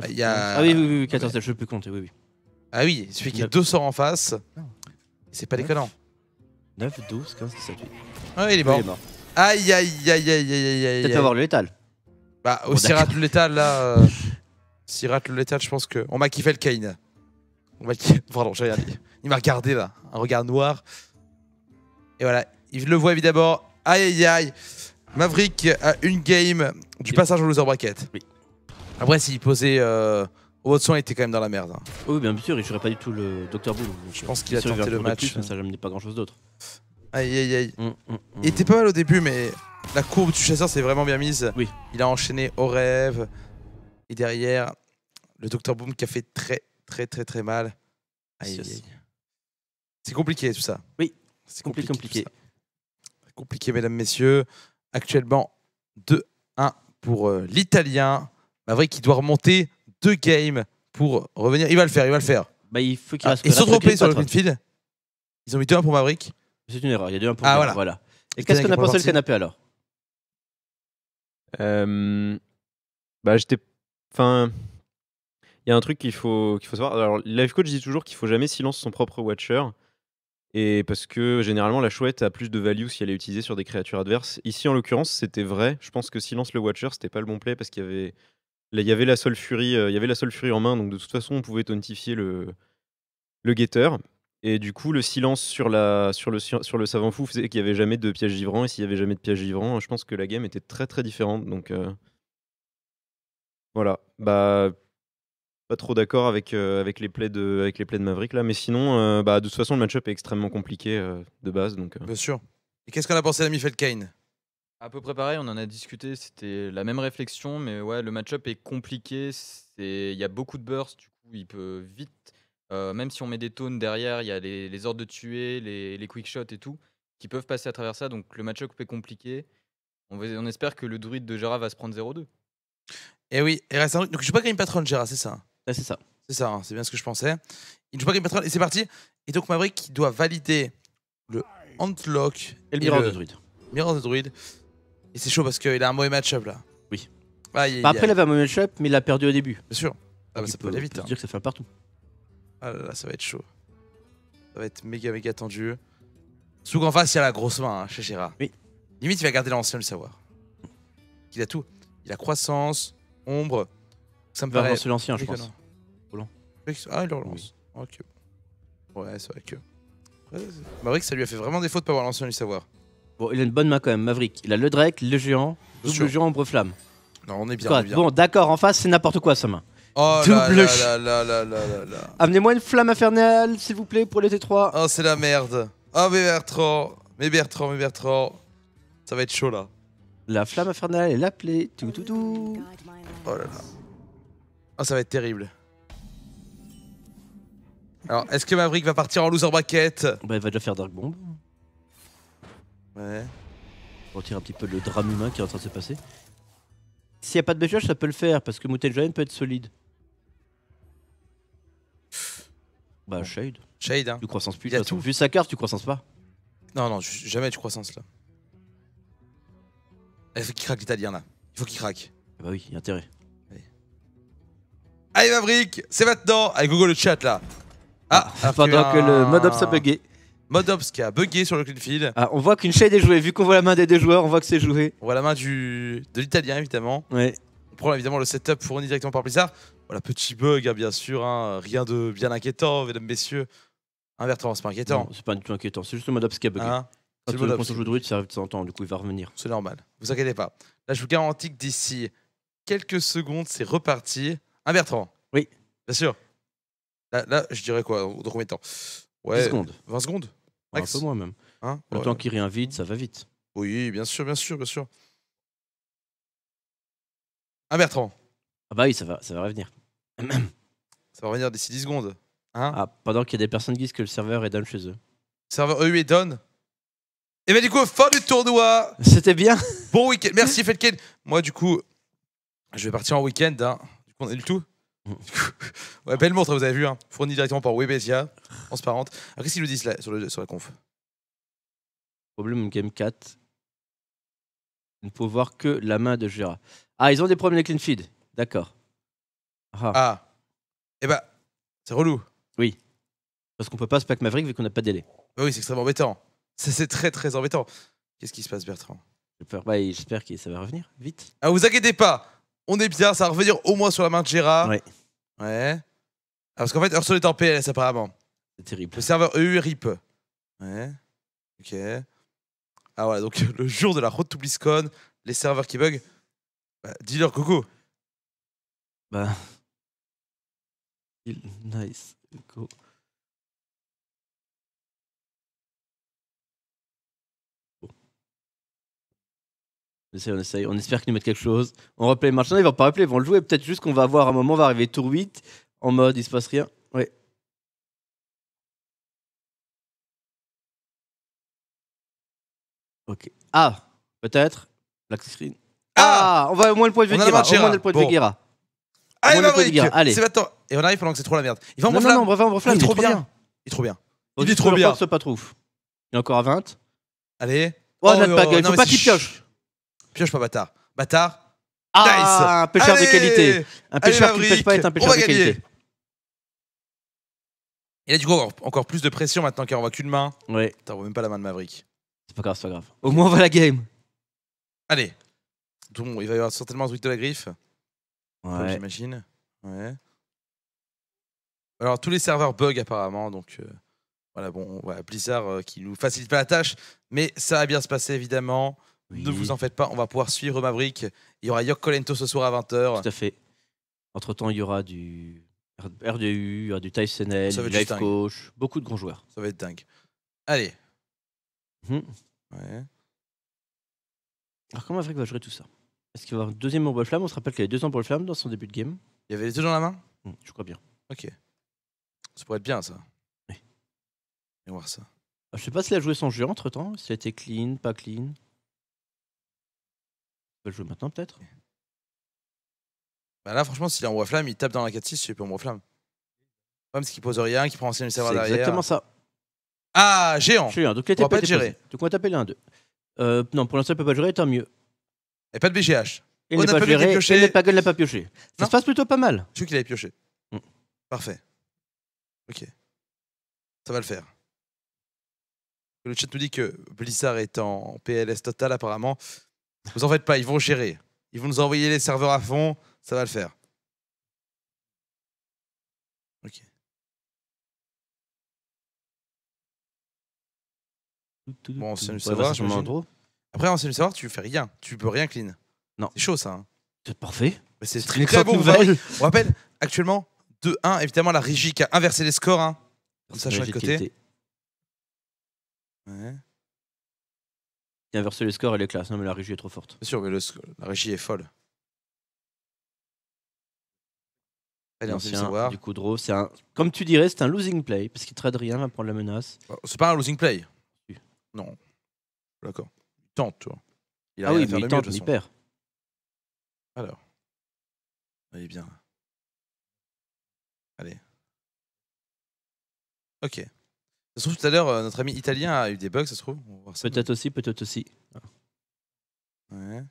Ah, il y a- Ah oui, oui, oui, 14, 16, je peux plus compter, oui, oui. Ah oui, celui qui a Neuf. 2 sorts en face. C'est pas Neuf. déconnant. 9, 12, 15, 17, 8. Ah, il est Il mort. est mort. Aïe, aïe, aïe, aïe, aïe, aïe, aïe. Peut-être avoir le létal. Bah, Bon, s'il rate le létal là. S'il rate le létal, je pense que. On m'a kiffé le Kane. Pardon, j'ai rien dit. Il m'a regardé là, un regard noir. Et voilà, il le voit évidemment. Aïe aïe aïe. Maverick a une game du passage au loser bracket. Oui. Après, s'il posait au haut de son, il était quand même dans la merde. Hein. Oui, bien sûr, il jouerait pas du tout le Dr Boom. Je pense qu'il a tenté le match. Mais ça n'amenait pas grand chose d'autre. Aïe aïe aïe. Il était pas mal au début, mais la courbe du chasseur s'est vraiment bien mise. Oui. Il a enchaîné au rêve. Et derrière, le Dr Boom qui a fait très mal. Aïe, Yes. aïe, aïe. C'est compliqué tout ça. Oui, c'est compliqué. tout ça. Compliqué, mesdames, messieurs. Actuellement, 2-1 pour l'Italien. Maverick qui doit remonter 2 games pour revenir. Il va le faire, il va le faire. Bah, il faut qu'il reste. Ils sont reste trompés sur le Patron. Greenfield. Ils ont mis 2-1 pour Maverick. C'est une erreur, il y a 2-1 pour Ah, Gera, voilà. Et Le qu'est-ce qu'on a canapé pensé le parti. canapé alors? Bah, j'étais. Enfin. Il y a un truc qu'il faut savoir. Alors, Life Coach dit toujours qu'il faut jamais silence son propre Watcher. Et parce que généralement, la chouette a plus de value si elle est utilisée sur des créatures adverses. Ici, en l'occurrence, c'était vrai. Je pense que silence le Watcher, c'était pas le bon play parce qu'il y avait. Là, il y avait la Soul Fury, il y avait la Soul Fury en main, donc de toute façon, on pouvait tauntifier le Getter. Et du coup, le silence sur le savant fou faisait qu'il n'y avait jamais de piège givrant. Et s'il n'y avait jamais de piège givrant, je pense que la game était très très différente. Donc voilà. Bah, pas trop d'accord avec les plays de Maverick là. Mais sinon, bah, de toute façon, le match-up est extrêmement compliqué de base. Donc, Bien sûr. Et qu'est-ce qu'on a pensé d'ami Felkane? À peu près pareil, on en a discuté, c'était la même réflexion, mais ouais, le match-up est compliqué. Il y a beaucoup de burst, du coup, il peut vite. Même si on met des taunts derrière, il y a les ordres de tuer, les quick shots et tout, qui peuvent passer à travers ça. Donc le match-up est compliqué. On espère que le druide de Gera va se prendre 0-2. Et oui, il reste un truc. Donc, je joue pas Game Patron, Gera, c'est ça? Ouais, c'est ça. C'est ça, hein, c'est bien ce que je pensais. Il ne joue pas Game Patron et c'est parti. Et donc, Maverick qui doit valider le Antlock Et le Mirror de Druide. Mirror de Druide. Et c'est chaud parce qu'il a un mauvais match-up là. Oui. Aïe, aïe, Bah, après, aïe. il avait un match-up, mais il a perdu au début. Bien sûr. Ah bah, Donc, ça peut aller vite. on peut Hein. se dire que ça fait un partout. Ah là là, ça va être chaud. Ça va être méga méga tendu. Surtout qu'en face, il y a la grosse main hein, chez Gera. Oui. Limite, il va garder l'ancien, le savoir. Il a tout. Il a croissance, ombre. Ça me Il va paraît. relancer l'ancien, je pense. déconnant. Volant. Ah, il le relance. Ok. Ouais, c'est vrai que. Maverick, ça lui a fait vraiment défaut de pas avoir l'ancien, du savoir. Bon, il a une bonne main quand même, Maverick. Il a le Drake, le géant, Bien double sûr. géant, ombre flamme. Non, on est bien. Quoi, On est bien. bon, d'accord, en face, c'est n'importe quoi sa main. Oh là double là là là là là là. Amenez-moi une flamme infernale, s'il vous plaît, pour les T3. Oh, c'est la merde. Oh, mais Bertrand. Mais Bertrand. Ça va être chaud là. La flamme infernale et l'appelée. Tout, tout, tout. Oh là là. Oh, ça va être terrible. Alors, est-ce que Maverick va partir en loser bracket? Bah, il va déjà faire Dark Bomb. Ouais. Pour retirer un petit peu le drame humain qui est en train de se passer. S'il n'y a pas de BGH, ça peut le faire, parce que Mutant Giant peut être solide. Bah, Shade. Shade, hein. Tu croissance plus. Il y a de toute façon. tout. Vu sa carte, tu croissance pas. Non, jamais de croissance là. Il faut qu'il craque l'italien là. Il faut qu'il craque. Bah oui, il y a intérêt. Allez Maverick, c'est maintenant. Allez Gogo le chat là. Ah, alors qu'il y Pendant a que le un- mode ops a bugué. Mode Ops qui a bugué sur le clean field. Ah, on voit qu'une Shade est jouée. Vu qu'on voit la main des deux joueurs, on voit que c'est joué. On voit la main de l'italien évidemment. Ouais. On prend évidemment le setup fourni directement par Blizzard. Voilà, petit bug hein, bien sûr, hein. Rien de bien inquiétant, mesdames, messieurs. Un Bertrand, c'est pas inquiétant. Non, c'est pas du tout inquiétant. C'est juste le mode ops qui a bugué. Hein. Quand C'est le mode on Ops. joue druide, ça arrive de temps en temps. Du coup, il va revenir. C'est normal, vous inquiétez pas. Là, je vous garantis que d'ici quelques secondes, c'est reparti. Un Bertrand. Oui. Bien sûr. Là, je dirais quoi? Dans combien de temps? 10 Ouais. secondes. 20 secondes Un max. peu moins même. Hein? Le Ouais. temps qu'il réinvite, ça va vite. Oui, bien sûr. Un Bertrand. Ah bah oui, ça va revenir. Ça va revenir d'ici 10 secondes. Hein? Ah, pendant qu'il y a des personnes qui disent que le serveur est down chez eux. Serveur EU est done. Et bah du coup, fin du tournoi. C'était bien. Bon week-end. Merci Felken. Moi du coup, je vais partir en week-end. Hein. Du coup, on a eu le tout. Du coup, ouais, belle montre, vous avez vu. Hein. Fournie directement par Webedia. Transparente. Alors qu'est-ce qu'ils nous disent là sur la conf? Problème game 4. Il ne faut voir que la main de Gera. Ah, ils ont des problèmes avec clean feed. D'accord. Ah. Ah. Et bah, c'est relou. Oui. Parce qu'on peut pas spec Maverick vu qu'on n'a pas de délai. Bah oui, c'est extrêmement embêtant. C'est très très embêtant. Qu'est-ce qui se passe, Bertrand? J'ai peur. Bah, j'espère que ça va revenir vite. Ah, vous inquiétez pas. On est bien, ça va revenir au moins sur la main de Gera. Ouais. Ouais. Ah, parce qu'en fait, Ursula est en PLS apparemment. C'est terrible. Le serveur EU est RIP. Ouais. Ok. Ah voilà, donc le jour de la road to BlizzCon, les serveurs qui bug. Bah, dis-leur coucou. Bah. Nice. Go. Bon. On essaye. On espère qu'ils nous mettent quelque chose. On replay le match. Non, ils vont pas replay, ils vont le jouer. Peut-être juste qu'on va avoir un moment, on va arriver tour 8 en mode il se passe rien. Ouais. Ok. Ah, peut-être. Black screen. Ah, On va au moins le point de vue On de a la Gera. main de Au moins Gera. le point de vue de Bon. Gera. Allez, Mon épée de Maverick, guerre, allez. c'est maintenant. Et on arrive pendant que c'est trop la merde. Il va en Non, flamme. non, bref, on flamme. Il est trop bien. Il est trop bien. Il est trop bien. C'est pas trop ouf. Il est encore à 20. Allez. Oh, notre baguette, non, faut mais pas qu'il pioche. Pioche pas, bâtard. Bâtard. Ah, un pêcheur de Allez. qualité. Un pêcheur qui ne pêche Maverick, pas est un on pêcheur va de gagner. qualité. Et là, du coup, encore plus de pression maintenant car on voit qu'une main. Ouais, Putain, on voit même pas la main de Maverick. c'est pas grave, c'est pas grave. Au moins, on va la game. Allez. Bon, il va y avoir certainement un truc de la griffe. Ouais. J'imagine. Ouais. Alors, tous les serveurs bug apparemment, donc voilà, bon, voilà, Blizzard qui nous facilite pas la tâche, mais ça va bien se passer évidemment. Oui. Ne vous en faites pas, on va pouvoir suivre Maverick. Il y aura Yok Colento ce soir à 20h. Tout à fait. Entre temps, il y aura du RDU, il y aura du Tyson, Ça va du être Life dingue. Coach, beaucoup de grands joueurs. Ça va être dingue. Allez. Mhm. Ouais. Alors, comment Maverick va gérer tout ça? Est-ce qu'il va y avoir un deuxième Ombre Flamme? On se rappelle qu'il y avait 2 Ombre Flamme dans son début de game. Il y avait les deux dans la main. Je crois bien. Ok. Ça pourrait être bien ça. Oui. On va voir ça. Je sais pas s'il a joué son jeu entre temps, s'il a été clean, pas clean. On va le jouer maintenant peut-être. Bah là, franchement, s'il est en Ombre Flamme, il tape dans la 4-6, je sais pas Ombre Flamme. Le problème, c'est qu'il pose rien, qu'il prend ancien serveur C'est derrière. exactement ça. Ah, géant. Je suis un, donc il On va était pas pas être géré. Donc on va taper les 1-2. Non, pour l'instant, il peut pas le gérer, tant mieux. Et pas de BGH. Il On n'est n'a pas pas lui qui géré, pioché. et Netpagle n'a pas pioché. Ça Non. se passe plutôt pas mal. Je sais qu'il avait pioché. Mm. Parfait. Ok. Ça va le faire. Le chat nous dit que Blizzard est en PLS total apparemment. Vous en faites pas, ils vont gérer. Ils vont nous envoyer les serveurs à fond, ça va le faire. Ok. Bon, ancien du savoir, j'imagine. Après, ancien du savoir, tu fais rien. Tu peux rien clean. Non. C'est chaud ça. Hein. C'est parfait. Mais c'est C'est très, une très excellente bon. nouvelle. On rappelle, actuellement, 2-1. Évidemment, la régie qui a inversé les scores. Hein. Comme ça, chaque côté. Ouais. Il a inversé les scores et les classes. Non, mais la régie est trop forte. Bien sûr, mais la régie est folle. Allez, ancien du savoir. Du coup, draw, c'est un. Comme tu dirais, c'est un losing play parce qu'il trade rien, va prendre la menace. C'est pas un losing play. Oui. Non. D'accord. Il tente, tu vois. Il a Ah rien oui, à faire mais de il mieux, de tente, toute il façon. perd. Alors. Allez, bien. Allez. Ok. Ça se trouve, tout à l'heure, notre ami italien a eu des bugs, ça se trouve. On va voir ça. Peut-être aussi, peut-être aussi. Ouais.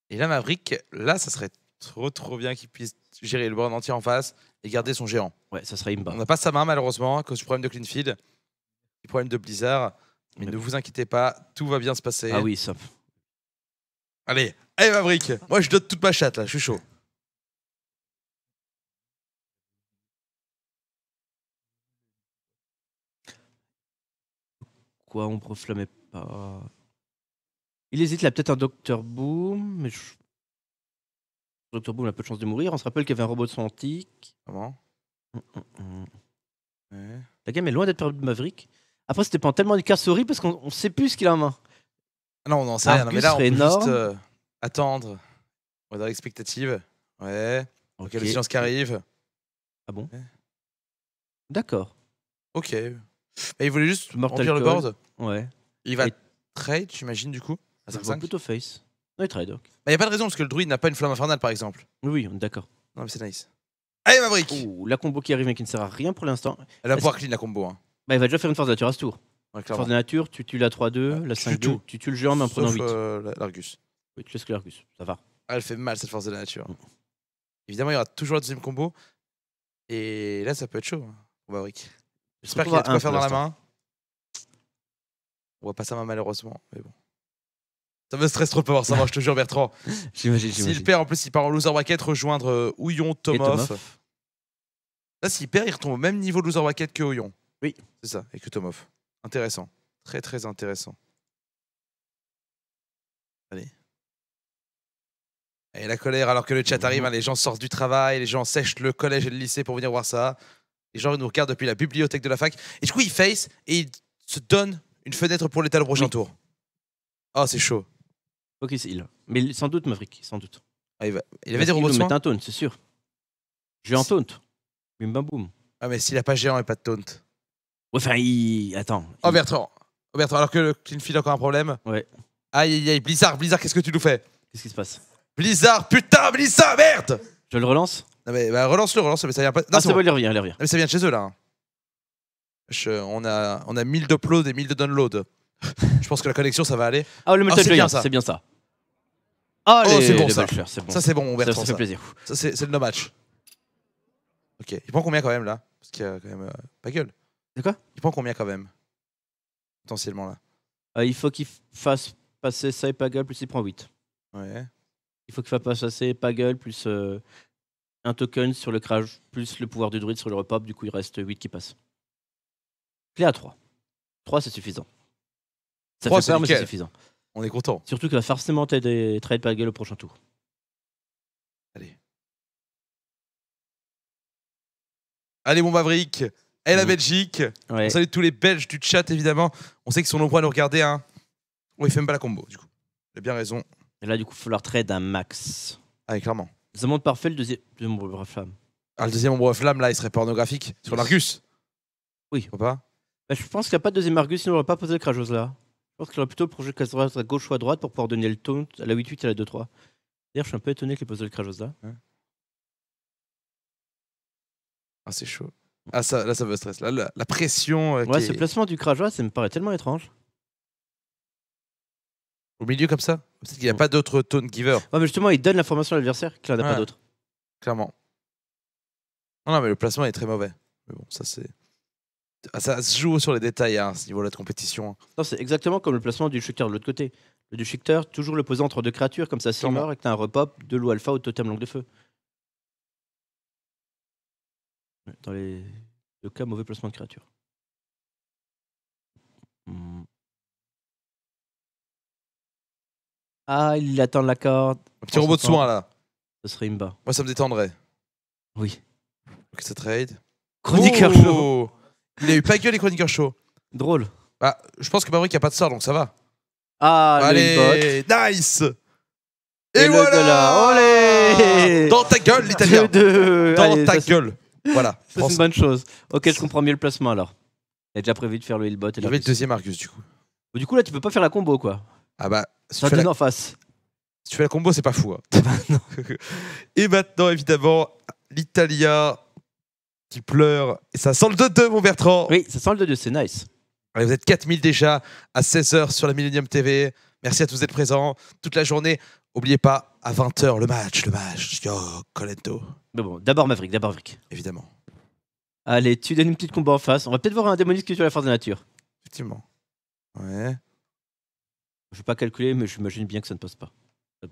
Et là, Maverick, là, ça serait trop bien qu'il puisse gérer le board entier en face et garder son géant. Ouais, ça sera Imba. On n'a pas sa main, malheureusement, à cause du problème de clean feed, du problème de Blizzard. Mais ne vous inquiétez pas, tout va bien se passer. Ah oui, ça. Allez, allez Maverick. Moi, je donne toute ma chatte, là, je suis chaud. Quoi, on proflammait pas. Il hésite, il a peut-être un Dr Boom, mais Dr Boom a peu de chance de mourir. On se rappelle qu'il y avait un robot de son antique. Comment Ouais. La game est loin d'être perdue de Maverick. Après, c'était pas tellement du casse-souris parce qu'on sait plus ce qu'il a en main. Ah non, non, c'est rien. Non, mais là, on peut Argus serait juste énorme. attendre. On va dans l'expectative. Ouais. Ok, Ok. le silence qui arrive. Ah bon Ouais. D'accord. Ok. Et il voulait juste Mortal remplir le Coil. board. Ouais. Il va Et- trade, j'imagine, du coup, à Je vois 5-5. plutôt face. Non, il trade. Ok. Il n'y a pas de raison, parce que le druide n'a pas une flamme infernale, par exemple. Oui, on est d'accord. Non, mais c'est nice. Allez, Maverick. Ouh, la combo qui arrive mais qui ne sert à rien pour l'instant. Elle va Est-ce- pouvoir clean la combo. Hein. Bah, il va déjà faire une force de nature à ce tour. Ouais, clairement. Force de nature, tu tues la 3-2, Ouais, la tu tues 5-2, tout. tu tues le géant mais en prenant Sauf 8. l'Argus. Oui, tu laisses que l'Argus, ça va. Ah, elle fait mal, cette force de la nature. Évidemment, il y aura toujours la deuxième combo. Et là, ça peut être chaud, hein, pour Maverick. J'espère qu'il a de quoi faire dans la main. On voit pas sa main, malheureusement. Mais bon. Ça me stresse trop de pas voir ça, moi, je te jure, Bertrand. J'imagine. S'il perd, en plus, il part en loser bracket rejoindre Houillon, Tomoff. Là, s'il perd, il retombe au même niveau de loser bracket que Houillon. Oui. C'est ça, et que Tomoff. Intéressant. Très, très intéressant. Allez. Et la colère, alors que le chat arrive, hein, les gens sortent du travail, les gens sèchent le collège et le lycée pour venir voir ça. Les gens nous regardent depuis la bibliothèque de la fac. Et du coup, il face et il se donne une fenêtre pour l'état le prochain tour. Oh, c'est chaud. Ok, c'est il. Mais sans doute, Maverick, sans doute. Ah, il avait des robots de Il soins. mettre un taunt, c'est sûr. Géant taunt. Bim bam boum. Ah, mais s'il a pas géant et pas de taunt. Ouais, enfin, il. Attends. Oh, Bertrand. Oh, Bertrand, alors que le clean feed a encore un problème. Ouais. Aïe aïe aïe, Blizzard, qu'est-ce que tu nous fais? Qu'est-ce qui se passe? Blizzard, putain, Blizzard, merde! Je le relance? Non mais bah, relance-le, mais ça vient pas. Non, Ah, c'est bon, il revient. Non, mais ça vient de chez eux là. On a 1000 d'upload et 1000 de download. Je pense que la connexion ça va aller. Ah, le c'est bien multiplayer, ça. c'est bien ça. Ah, Oh, c'est bon, les ça. belles fleurs, c'est bon. Ça c'est bon, mon Ça Bertrand. fait plaisir. Ça c'est le no match. Ok, il prend combien quand même là? Parce qu'il y a quand même pas gueule. De quoi? Il prend combien quand même? Potentiellement là. Il faut qu'il fasse passer ça et Paggle, plus il prend 8. Ouais. Il faut qu'il fasse passer Paggle, plus un token sur le crash, plus le pouvoir du druide sur le repop. Du coup, il reste 8 qui passent. Clé à 3. 3, c'est suffisant. Ça 3, fait peur, mais c'est nickel. suffisant. On est content. Surtout qu'il va forcément t'aider trade Paggle au prochain tour. Allez mon Maverick. Et la Belgique. Ouais. On salue tous les Belges du chat évidemment. On sait qu'ils sont nombreux à nous regarder. Hein. Oh, il fait même pas la combo du coup. Il a bien raison. Et là, du coup, il va falloir trade un max. Ah, clairement. Ça monte parfait le deuxième ombre de flamme. Ah, le deuxième ombre flamme là, il serait pornographique. Sur l'Argus. Oui. Faut pas. Bah, je pense qu'il n'y a pas de deuxième Argus, sinon on n'aurait pas posé le Krajos là. Je pense qu'il aurait plutôt projeté à gauche ou à droite pour pouvoir donner le taunt à la 8-8 et à la 2-3. D'ailleurs, je suis un peu étonné qu'il ait posé le Krajos là. Ah, c'est chaud. Ah, ça, là, ça me stresse. Là, la pression. Ouais, ce placement du Krajos, ça me paraît tellement étrange. Au milieu comme ça. Peut-être qu'il n'y a pas d'autre taunt giver. Ouais, mais justement, il donne l'information à l'adversaire qu'il n'en a pas d'autre. Clairement. Non, mais le placement est très mauvais. Mais bon, ça c'est. Ah, ça se joue sur les détails hein, à ce niveau-là de compétition. Non, c'est exactement comme le placement du Shifter de l'autre côté. Le du Shifter, toujours le poser entre deux créatures, comme ça, s'il meurt et que t'as un repop, de loup alpha ou de totem langue de feu. Dans les deux cas, mauvais placement de créature. Ah, il attend la corde. Un petit robot de soin là. Ce serait Imba. Moi, ça me détendrait. Oui. Ok, ça trade. Chroniqueur chaud. Il a eu pas gueule les chroniqueurs chauds. Drôle. Bah, je pense que Maverick a pas de sort donc ça va. Ah, allez, nice. Et voilà. Olé. Dans ta gueule, l'italien. Dans ta gueule. Voilà. C'est une bonne chose. Ok, je comprends mieux le placement alors. Il a déjà prévu de faire le healbot. Il avait le deuxième Argus du coup. Du coup, là, tu peux pas faire la combo quoi. Ah bah, si ça donne en face. Si tu fais la combo, c'est pas fou. Hein. Et maintenant, évidemment, l'Italien qui pleure. Et ça sent le 2-2, mon Bertrand. Oui, ça sent le 2-2, c'est nice. Allez, vous êtes 4000 déjà à 16h sur la Millennium TV. Merci à tous d'être présents toute la journée. N'oubliez pas, à 20h, le match. Yo, Colento. Mais bon, d'abord Maverick. Évidemment. Allez, tu donnes une petite combo en face. On va peut-être voir un démoniste qui tue la force de la nature. Effectivement. Ouais. Je vais pas calculer, mais j'imagine bien que ça ne passe pas.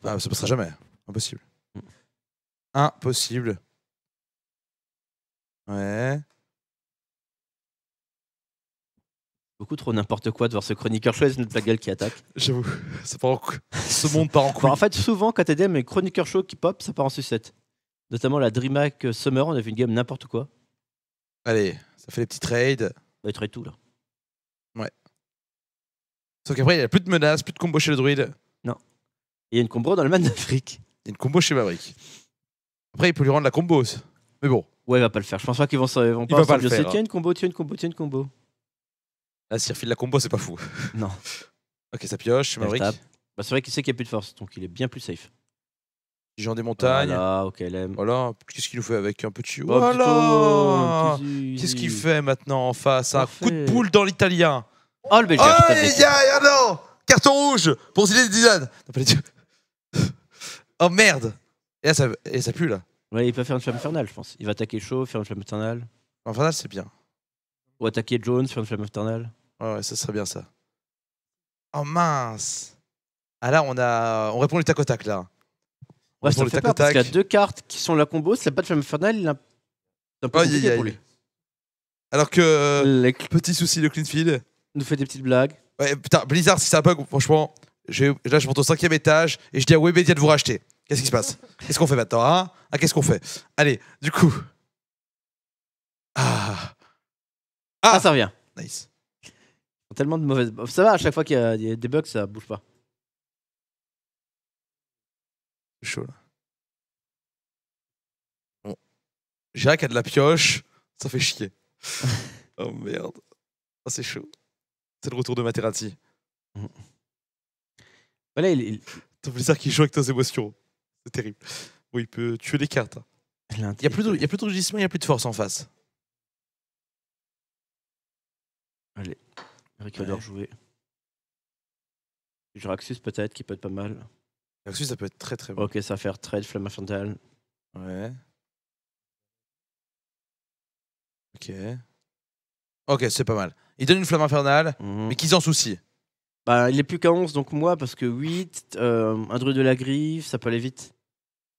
Ah, ça passera jamais. Impossible. Impossible. Ouais. Beaucoup trop n'importe quoi de voir ce chroniqueur chaud et notre Plagal qui attaque. J'avoue, ça part en ce monde part en couille. En fait, souvent, quand t'as des chroniqueurs chauds qui pop, ça part en sucette. Notamment la DreamHack Summer, on a vu une game n'importe quoi. Allez, ça fait les petits trades. On va trade tout là. Ouais. Sauf qu'après, il n'y a plus de menaces, plus de combo chez le druide. Non. Il y a une combo dans le man d'Afrique. Il y a une combo chez Maverick. Après, il peut lui rendre la combo. Mais bon. Ouais, il va pas le faire. Je pense pas qu'ils vont il va pas le faire. Tiens une combo. Là, s'il refile la combo, c'est pas fou. Non. Ok, ça pioche chez Maverick. Bah, c'est vrai qu'il sait qu'il n'y a plus de force, donc il est bien plus safe. Jean des montagnes. Voilà, ok, LM. Voilà, qu'est-ce qu'il nous fait avec un petit. Oh, voilà. Qu'est-ce qu'il fait maintenant en face? Un coup de boule dans l'italien. Oh, le Belge. Oh, non. Carton rouge pour Zinedine Zidane. Oh merde. Et là, ça pue là. Ouais, il peut faire une flamme infernale, je pense. Il va attaquer chaud, faire une flamme infernale. Infernale, c'est bien. Ou attaquer Jones, faire une flamme infernale. Ouais, ça serait bien ça. Oh mince. Ah là, on répond du tac au tac là. Ouais, ça fait peur parce qu'il y a deux cartes qui sont la combo. S'il n'a pas de flamme infernale, c'est un peu compliqué pour lui. Alors que petit souci de Cleanfield nous fait des petites blagues. Ouais, putain, Blizzard, si ça bug, franchement, là je monte au 5e étage et je dis à Webedia de vous racheter. Qu'est-ce qui se passe? Qu'est-ce qu'on fait maintenant hein? Ah, qu'est-ce qu'on fait? Allez, du coup. Ah, ça revient. Nice. Tellement de mauvaises. Ça va, à chaque fois qu'il y a des bugs, ça bouge pas. C'est chaud là. Bon. Jacques a de la pioche, ça fait chier. Oh merde. Ah, c'est chaud. C'est le retour de Materazzi. Voilà, Ton blizzard qui joue avec tes émotions. C'est terrible. Bon, il peut tuer les cartes. Hein. Il y a plus de rugissement, il y a plus de force en face. Allez, Eric va devoir jouer. Jaraxxus peut-être, qui peut être pas mal. Jaraxxus, ça peut être très très bon. Ok, ça va faire trade, flamme infernale. Ouais. Ok. Ok, c'est pas mal. Il donne une flamme infernale, mais qu'ils en soucient. Bah, il est plus qu'à 11, donc moi, parce que 8, un druide de la griffe, ça peut aller vite.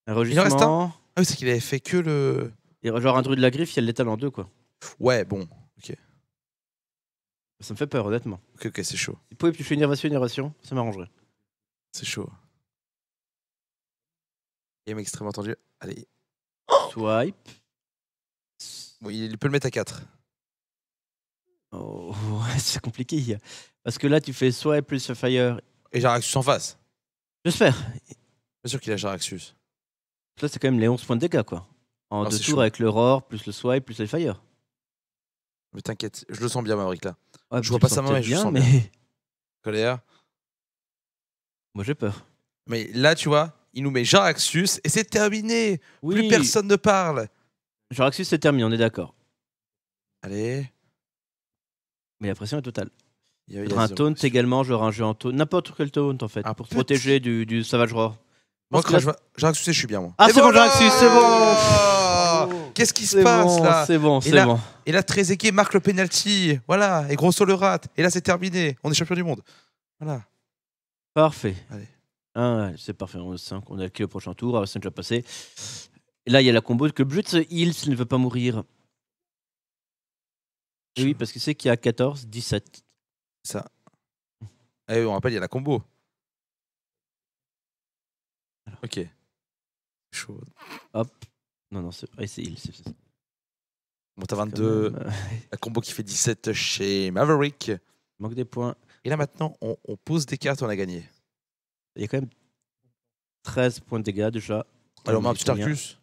Un rugissement. Il en reste un. Ah oui, c'est qu'il avait fait que le... Et genre un druide de la griffe, il y a l'étale en 2, quoi. Ouais, bon, ok. Ça me fait peur, honnêtement. Ok, c'est chaud. Si vous pouvez piocher énervation, ça m'arrangerait. C'est chaud. Game extrêmement tendu. Allez. Swipe. Oui, il peut le mettre à 4. Oh, ouais, c'est compliqué. Parce que là, tu fais swipe plus fire. Et Jaraxxus en face. J'espère. Bien sûr qu'il a Jaraxxus. Là, c'est quand même les 11 points de dégâts, quoi. En 2 tours avec le roar, plus le swipe, plus le fire. Mais t'inquiète, je le sens bien, Maverick, là. Ouais, je vois pas sa main, mais je le sens bien. Colère. Moi, j'ai peur. Mais là, tu vois, il nous met Jaraxxus et c'est terminé. Oui. Plus personne ne parle. Jaraxxus, c'est terminé, on est d'accord. Allez. Mais la pression est totale. Il y a un taunt également, genre un jeu en taunt. N'importe quel taunt, en fait, pour se protéger du Savage Roar. Moi, Jaraxxus, je suis bien, moi. Ah, c'est bon, Jaraxxus, c'est bon. Qu'est-ce qui se passe, là? C'est bon, c'est bon. Et là, Trezeguet marque le penalty. Voilà. Et Grosso le rate. Et là, c'est terminé. On est champion du monde. Voilà. Parfait. Allez. Ah, ouais, c'est parfait. On est 5. On a le kill au prochain tour. C'est déjà passé. Et là, il y a la combo que Brut heal s'il ne veut pas mourir. Et oui, parce que c'est qu'il y a 14, 17. Ça. Et on rappelle, il y a la combo. Alors. Ok. Chaud. Hop. Non, c'est heal. Bon, t'as 22. La combo qui fait 17 chez Maverick. Manque des points. Et là, maintenant, on pose des cartes et on a gagné. Il y a quand même 13 points de dégâts déjà. Alors, on met un petit Arcus.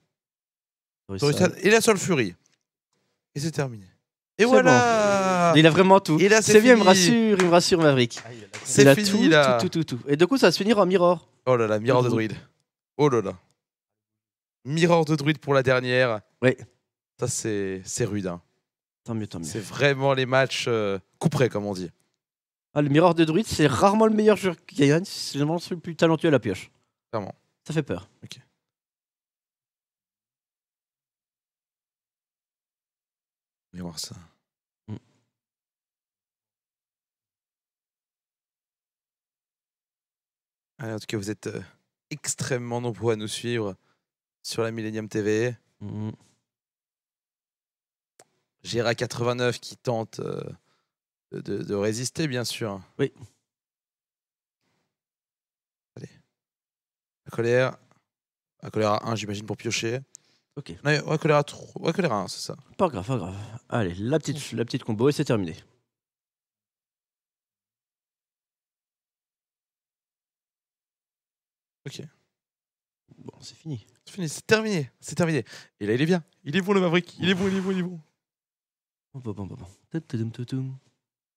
Et la Soul Fury. Et c'est terminé. Et voilà bon. Il a vraiment tout. C'est bien, il me rassure Maverick. C'est fini, tout, là. Tout. Et du coup, ça va se finir en mirror. Oh là là, mirror de druide. Oh là là. Mirror de druide pour la dernière. Oui. Ça, c'est rude. Hein. Tant mieux. C'est vraiment les matchs coup près, comme on dit. Ah, le mirror de druide, c'est rarement le meilleur joueur qui gagne. C'est vraiment le plus talentueux à la pioche. Clairement. Ça fait peur. Ok. On va voir ça. Allez, en tout cas, vous êtes extrêmement nombreux à nous suivre sur la Millennium TV. Gera 89 qui tente de résister, bien sûr. Oui. Allez. La colère. La colère à 1, j'imagine, pour piocher. Ok. Non, ouais, colère à 3. Ouais, colère à 1, c'est ça. Pas grave. Allez, la petite combo et c'est terminé. Ok. Bon, c'est fini. C'est terminé. Et là, il est bien. Il est bon, le Maverick. Il est bon. Bon.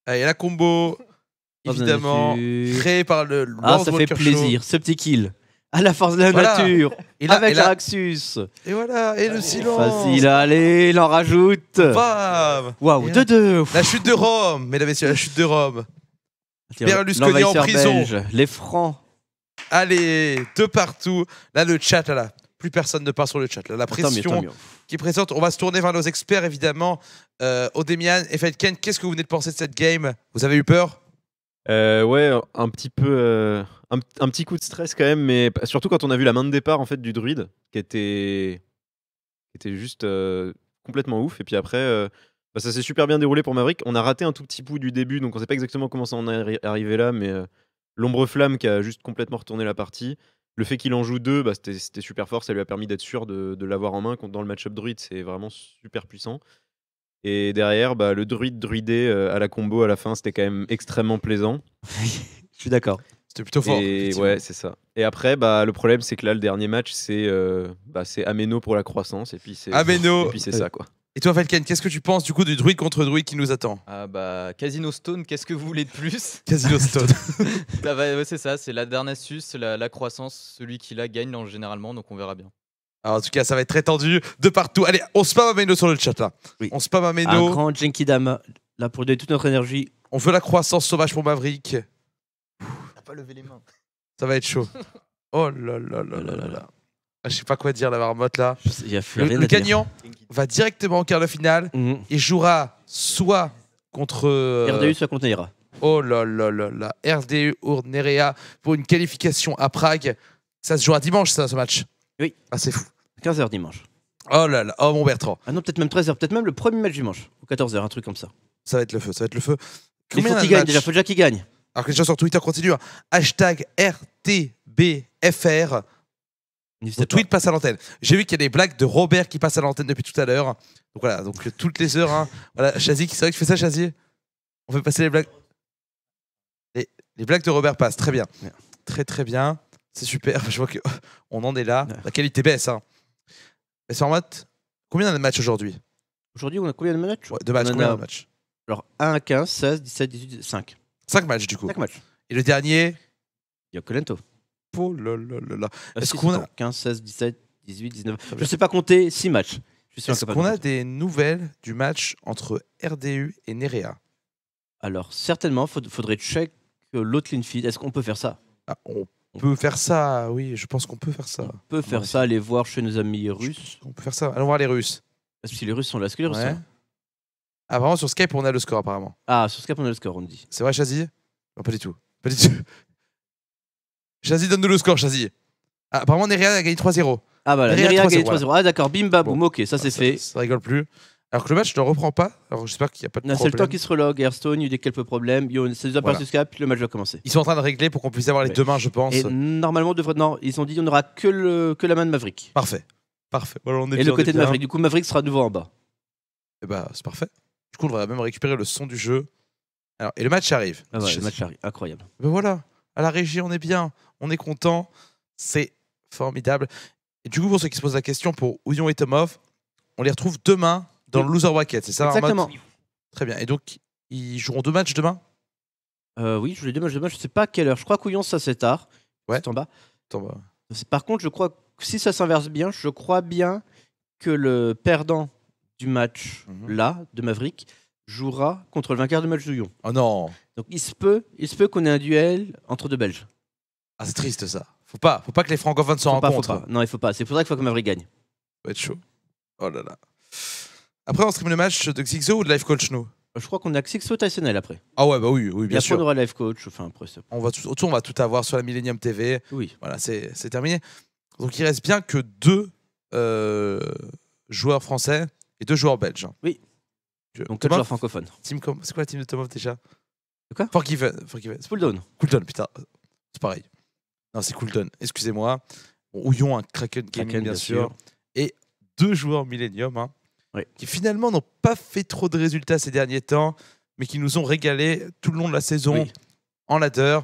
Allez, la combo, évidemment, créée par le Lord ça Walker fait plaisir, Show. ce petit kill. À la force de la nature, avec Jaraxxus. Et voilà, et le silence. Facile, allez, il en rajoute. Bam. Waouh, 2-2. La chute de Rome, mesdames et messieurs, la chute de Rome. Berlusconi en prison. Belge, les Francs. Allez, de partout. Là, le chat, là. Plus personne ne part sur le chat. Là, la pression tant mieux. Qui est présente. On va se tourner vers nos experts, évidemment. Odemian et Felken, qu'est-ce que vous venez de penser de cette game? Vous avez eu peur? Ouais, un petit peu, un petit coup de stress quand même, mais surtout quand on a vu la main de départ en fait du druide, qui était juste complètement ouf. Et puis après, ça s'est super bien déroulé pour Maverick. On a raté un tout petit bout du début, donc on sait pas exactement comment ça en est arrivé là, mais l'ombre flamme qui a juste complètement retourné la partie. Le fait qu'il en joue 2, c'était super fort, ça lui a permis d'être sûr de l'avoir en main. Dans le match-up druide, c'est vraiment super puissant. Et derrière, le druidé à la combo à la fin, c'était quand même extrêmement plaisant. Je suis d'accord. C'était plutôt fort. Et ouais, c'est ça. Et après, le problème, c'est que là, le dernier match, c'est Ameno pour la croissance. Et puis c'est Ameno. Et puis c'est ça, quoi. Et toi, Falken, qu'est-ce que tu penses du coup du druide contre druide qui nous attend? Ah bah, Casino Stone, qu'est-ce que vous voulez de plus? Casino Stone. Ouais, c'est ça, c'est la dernière astuce, la croissance. Celui qui la gagne généralement, donc on verra bien. Alors, en tout cas, ça va être très tendu de partout. Allez, on spam Ameno sur le chat là. Oui. On spam Un Ameno. grand Genkidama, là pour donner toute notre énergie. On veut la croissance sauvage pour Maverick. T'as pas levé les mains. Ça va être chaud. Oh là là là là là là. Ah, je sais pas quoi dire, la marmotte là. Il y a Le rien à dire. gagnant va directement en quart de finale Mhm. et jouera soit contre. RDU soit contre Neira. Oh là là là là. RDU ou Nerea pour une qualification à Prague. Ça se jouera dimanche, ça, ce match. Oui. Ah, c'est fou. 15h dimanche. Oh là là. Oh mon Bertrand. Ah non, peut-être même 13h, peut-être même le premier match dimanche. Ou 14h, un truc comme ça. Ça va être le feu, ça va être le feu. Il faut de qu'il gagne matchs déjà, faut déjà qu'il gagne. Alors que les gens sur Twitter continuent. Hashtag RTBFR. N'hésitez Vos pas. tweets passent à l'antenne. J'ai vu qu'il y a des blagues de Robert qui passent à l'antenne depuis tout à l'heure. Donc voilà, donc toutes les heures. Hein. Voilà, Chazi, c'est vrai que tu fais ça, Chazi? On fait passer les blagues. Les blagues de Robert passent, très bien. Bien. Très très bien. C'est super. Je vois qu'on en est là. Ouais. La qualité baisse. Hein. Et sur mode, combien de matchs aujourd'hui? Aujourd'hui, on a combien de matchs? Ouais, de matchs, On en combien a- de matchs? Alors 1 à 15, 16, 17, 18, 5. 5 matchs du coup. 5 matchs. Et le dernier? Il y a Colento. Oh là là là là. Est-ce Si, qu'on c'est a- bon. 15, 16, 17, 18, 19. Très Je bien. sais pas compter 6 matchs. Je suis Est-ce incapable qu'on de a compter. des nouvelles du match entre RDU et Nerea? Alors certainement, faudrait check l'autre clean feed. Est-ce qu'on peut faire ça? Ah, on peut faire ça, oui, je pense qu'on peut faire ça. On peut faire Ouais. ça, aller voir chez nos amis russes. On peut faire ça. Allons voir les Russes. Parce que les Russes sont là. Est-ce que les Russes Ouais. sont là? Ah, vraiment, sur Skype, on a le score apparemment. Ah, sur Skype, on a le score, on dit. C'est vrai, Chazi? Non, pas du tout. Pas du tout. Chazi, donne-nous le score, Chazi. Ah, apparemment, Nerea a gagné 3-0. Ah bah, Nerea Nerea a gagné 3-0, 3-0. Ah d'accord, bim bam boum, Bon. ok, ça c'est fait. Ça rigole plus. Alors que le match ne reprend pas. Alors j'espère qu'il n'y a pas de C'est le problème. temps qui se relog, Hearthstone, il y a eu quelques problèmes. C'est déjà Voilà. pas sur Skype, puis le match va commencer. Ils sont en train de régler pour qu'on puisse avoir les Ouais. deux mains, je pense. Et normalement, non, ils ont dit on n'aura que la main de Maverick. Parfait. Parfait. Voilà, on est Et bien, le on est côté de bien. Maverick, du coup Maverick sera de nouveau en bas. Eh bah, c'est parfait. Du coup, on devrait même récupérer le son du jeu. Alors, et le match arrive. Ah ouais, Chazi. le match arrive, incroyable. Ben voilà, à la régie, on est bien, on est content, c'est formidable. Et du coup, pour ceux qui se posent la question pour Ouillon et Tomov, on les retrouve demain dans Oui. le Loser Bracket, c'est ça Marmotte? Exactement. Très bien. Et donc, ils joueront 2 matchs demain? Oui, je voulais deux matchs demain, je sais pas à quelle heure. Je crois qu'Ouillon, ça c'est tard. Ouais. C'est en bas. Attends, bah, Par contre, je crois que si ça s'inverse bien, je crois bien que le perdant du match Mhm. là, de Maverick, jouera contre le vainqueur du match d'Ouillon. Oh non, Donc il se peut qu'on ait un duel entre deux Belges. ah, c'est triste ça. Faut pas que les francophones se Faut pas. rencontrent. Non, il faut pas. C'est pour ça qu'il faut que Maverick gagne. Ça va être chaud. Oh là là. Après, on stream le match de Xixo ou de Life Coach nous? Je crois qu'on a Xixo Tysonel après. Ah ouais, bah oui, oui, Et bien après, sûr. on aura Life Coach. Enfin, après, ça. Autour, on va tout avoir sur la Millennium TV. Oui. Voilà, c'est terminé. Donc il reste bien que 2 joueurs français et 2 joueurs belges. Oui. Donc, Tomov, joueur francophone. c'est quoi la team de Tomov déjà? De quoi? Forgiven. Spooldown. Cooldown, putain. C'est pareil. Non, c'est Cooldown. Excusez-moi. Bon, Ouillon, un Kraken Gaming, Kraken, bien bien sûr. sûr. Et 2 joueurs Millennium, hein, Oui. qui finalement n'ont pas fait trop de résultats ces derniers temps, mais qui nous ont régalé tout le long de la saison Oui. en ladder.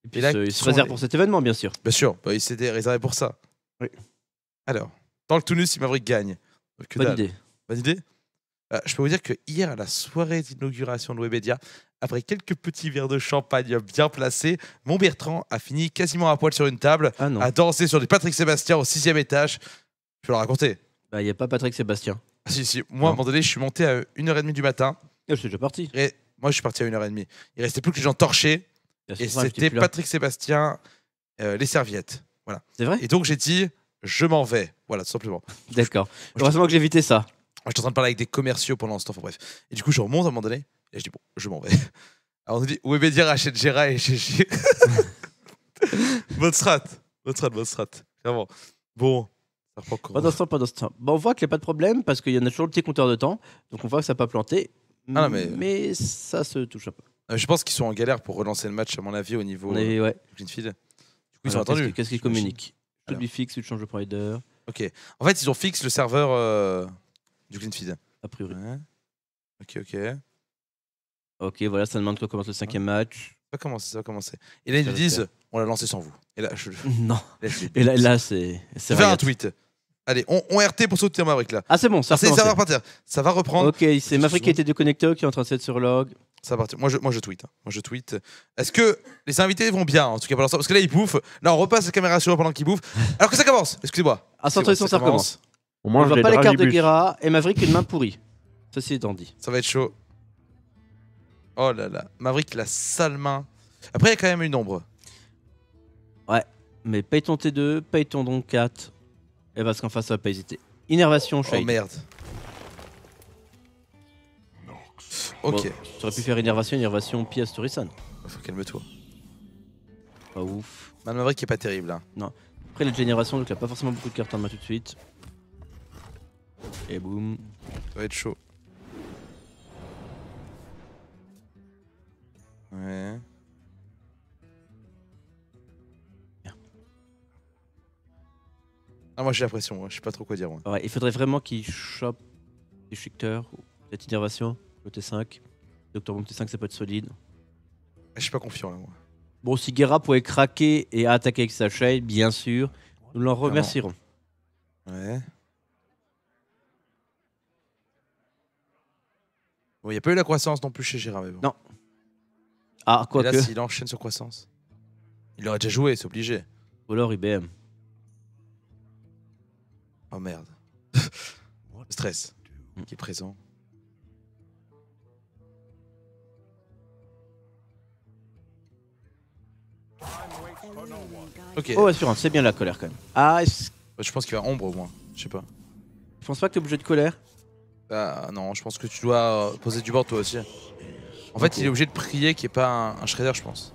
Et puis, là, il qui se sont réserve les- pour cet événement, bien sûr. Bien sûr, bah, il s'était réservé pour ça. Oui. Alors, dans le Tounus, si Maverick gagne. Que Bonne dalle. idée. Bonne idée. Je peux vous dire que hier, à la soirée d'inauguration de Webedia, après quelques petits verres de champagne bien placés, mon Bertrand a fini quasiment à poil sur une table, Ah non. à danser sur des Patrick Sébastien au 6e étage. Je peux le raconter. Bah, il n'y a pas Patrick Sébastien. Ah, si. Moi, à un Non. moment donné, je suis monté à 1h30 du matin. Ah, je suis déjà parti. Et moi, je suis parti à 1h30. Il restait plus que les gens torchés. Bien Et sûr, j'étais c'était plus là. Patrick Sébastien, les serviettes. Voilà. C'est vrai? Et donc, j'ai dit, je m'en vais. Voilà, tout simplement. D'accord. Heureusement que j'ai évité ça. Moi, j'étais en train de parler avec des commerciaux pendant ce temps. Enfin, bref. Et du coup, je remonte à un moment donné. Et je dis, bon, je m'en vais. Alors, on nous dit, Webedia rachète Gera et GG. Bonne strat. Bonne strat. Clairement. Bon. Ça reprend comment Pendant ce temps. Bon, on voit qu'il n'y a pas de problème parce qu'il y en a toujours le petit compteur de temps. Donc on voit que ça n'a pas planté. Ah non, mais ça se touche un peu. Je pense qu'ils sont en galère pour relancer le match, à mon avis, au niveau On est, ouais. du Greenfield. Du coup, ils Alors, ont attendu. Qu'est-ce qu'ils j'imagine. communiquent? Should Alors. be fixed, change de provider, Ok. En fait, ils ont fixé le serveur du Greenfield. a priori. Ouais. Ok. Ok, voilà, ça demande qu'on commence le 5e match. Ça va commencer. Et là, ils Ça nous va disent, faire. on l'a lancé sans vous. Et là, je Non. laisse les Et là c'est Fais un Riot. tweet. Allez, on RT pour sauter Maverick là. Ah, c'est bon, ça Ça va repartir. Ça va reprendre. Ok, c'est Maverick qui a été déconnecté, qui est en train de set sur log. Ça va partir. Moi je tweet. Moi je tweet. Est-ce que les invités vont bien en tout cas pour l'instant? Parce que là ils bouffent. Là on repasse la caméra sur eux pendant qu'ils bouffent. Alors que ça commence. Excusez-moi. À centration, ça recommence. On On mange voit les pas les cartes de dragibus. Guerra et Maverick une main pourrie. Ceci étant dit. Ça va être chaud. Oh là là. Maverick la sale main. Après il y a quand même une ombre. Mais paye ton T2, paye ton don 4. Et parce qu'en face ça va pas hésiter. Innervation, Shade. Oh merde. Ok. Bon, tu aurais pu faire innervation, pièce Torisan. Faut calme-toi. Pas ouf. Man Maverick est pas terrible là. Après la génération, donc il a pas forcément beaucoup de cartes en main tout de suite. Et boum. Ça va être chaud. Ouais. Ah moi j'ai la pression, moi. Je sais pas trop quoi dire moi. Ouais, il faudrait vraiment qu'il chope des Schicter, ou peut-être innervation, le T5. Docteur Boom T5 ça peut être solide. Je suis pas confiant là moi. Bon, si Guerra pouvait craquer et attaquer avec sa Shade, bien sûr, nous l'en remercierons. Ouais. Bon, y a pas eu la croissance non plus chez Gérard, mais bon. Non. Ah, Et là, quoique. s'il enchaîne sur croissance, il aurait déjà joué, c'est obligé. Ou alors IBM. Oh merde. Stress qui est présent. Ok. Oh, assurance, c'est bien la colère quand même. Ah, Je pense qu'il va ombre au moins. Je sais pas. je pense pas que t'es obligé de colère. Ah non, je pense que tu dois poser du bord toi aussi. En fait, Ok. il est obligé de prier qu'il n'y ait pas un shredder, je pense.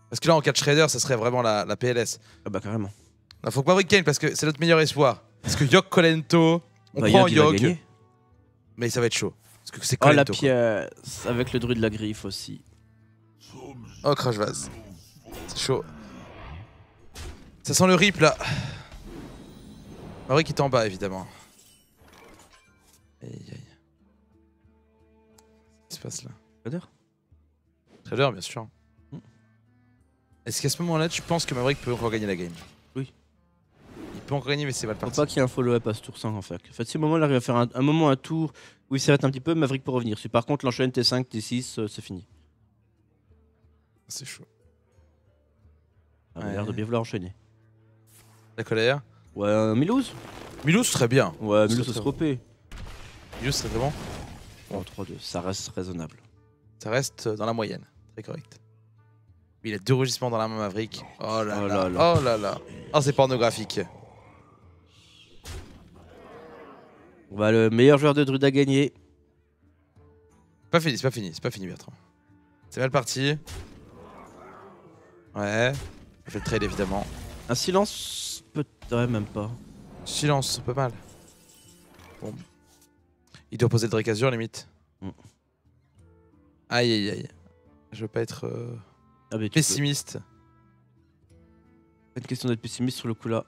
Parce que là, en cas de shredder, ça serait vraiment la PLS. Ah bah carrément. Là, faut que Maverick gagne parce que c'est notre meilleur espoir. Parce que Yogg Colento, on Bah, prend il va Yogg, gagner. mais ça va être chaud. Parce que c'est Oh la Colento. quoi. pièce, avec le druide de la griffe aussi. Oh, Crash Vase. C'est chaud. Ça sent le rip là. Maverick est en bas évidemment. Aïe aïe. Qu'est-ce qui se passe là? Shredder. Trader, bien sûr. Est-ce qu'à ce moment-là, tu penses que Maverick peut encore gagner la game? Oui. Il peut encore gagner, mais c'est mal Faut parti. pas qu'il y ait un follow-up à ce tour 5 en fait. En fait, si au moment il arrive à faire un moment, un tour où il s'arrête un petit peu, Maverick peut revenir. Si par contre l'enchaîne T5, T6, c'est fini. C'est chaud. Ah, il a Ouais. l'air de bien vouloir enchaîner. La colère. Ouais, Milouz. Milous, très bien. Ouais, C'est Milouz très se bon. scropé. Milous, c'est vraiment. Bon, 3-2, ça reste raisonnable. Ça reste dans la moyenne. Très correct. Il a 2 rugissements dans la main Maverick. Oh là Oh là. là là. Oh là là. Oh, c'est pornographique. Bah, le meilleur joueur de druide a gagné. Pas fini, c'est pas fini, c'est pas fini, Bertrand. C'est mal parti. Ouais. On fait le trade évidemment. Un silence, peut-être même pas. Silence, c'est pas mal. Bon. Il doit poser le Drake Azure limite. Mm. Aïe aïe aïe. Je veux pas être Ah, mais tu pessimiste. peux. Une question d'être pessimiste sur le coup là.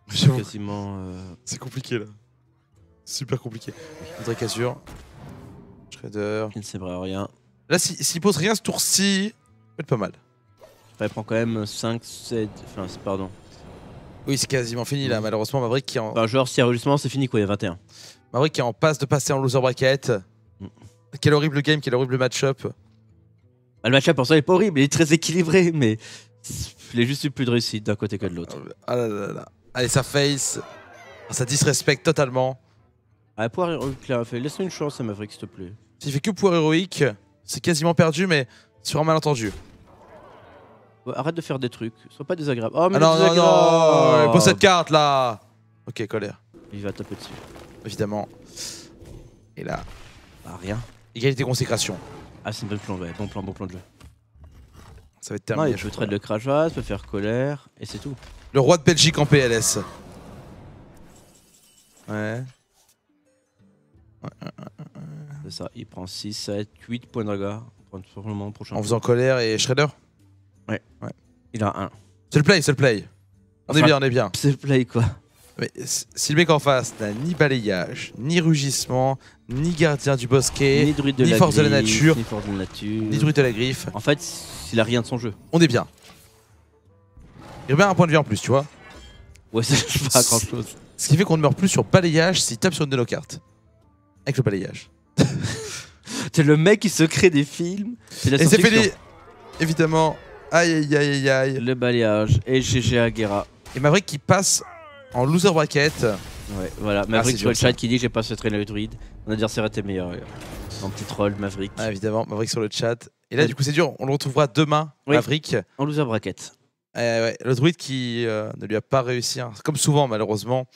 J'avoue, Quasiment. c'est compliqué là. Super compliqué. Le Drake Azure. Shredder. Il ne sait vraiment rien. Là, s'il pose rien ce tour-ci, ça peut être pas mal. Enfin, il prend quand même 5, 7. Enfin, pardon. Oui, c'est quasiment fini là. Malheureusement, Maverick qui est en, Enfin, genre, si il y a rejustement, c'est fini quoi, il y a 21. Maverick qui est en passe de passer en loser bracket. Mm. Quel horrible game, quel horrible match-up. Bah, le match-up pour ça il est pas horrible, il est très équilibré, mais il a juste eu plus de réussite d'un côté que de l'autre. Ah là là là. Allez, ça face. Ça disrespecte totalement. Ah, pouvoir héroïque là, laisse-nous une chance à Maverick s'il te plaît. S'il fait que pouvoir héroïque, c'est quasiment perdu, mais sur un malentendu. Ouais, arrête de faire des trucs, sois pas désagréable. Oh, mais Ah non, non, désagréable. non, pose cette carte là. Ok, colère, Il va taper dessus. évidemment. Et là, Bah, rien. égalité consécration. Ah, c'est une bonne plan, ouais. Bon plan de jeu. Ça va être Non, terminé. il peut trade le crash vase, peut faire colère, et c'est tout. Le roi de Belgique en PLS. Ouais. C'est ça, il prend 6, 7, 8 points de regard. Pour le moment prochain. En faisant colère et Shredder. Il a 1. C'est le play, c'est le play. On est Enfin, bien, on est bien. C'est le play quoi. Mais si le mec en face n'a ni balayage, ni rugissement, ni gardien du bosquet, Druide de ni la force de la griffe, nature, Ni force de la nature. ni druide de la griffe, En fait, il a rien de son jeu. on est bien. Il y a bien un point de vue en plus, tu vois. Ouais, c'est pas grand chose. Ce qui fait qu'on ne meurt plus sur balayage s'il tape sur une de nos cartes. Avec le balayage. C'est le mec qui se crée des films. Et c'est fini. Évidemment. Aïe aïe aïe aïe aïe. Le balayage. Et GG Aguera. Et Maverick qui passe en loser bracket. Ouais, voilà. Maverick sur le chat qui dit j'ai pas ce train le druide. Mon adversaire était meilleur. Un petit troll, Maverick. Ah, évidemment, Maverick sur le chat. Et là, du coup, c'est dur. On le retrouvera demain, Maverick. En loser bracket. Ouais, le druide qui ne lui a pas réussi. Hein. Comme souvent, malheureusement.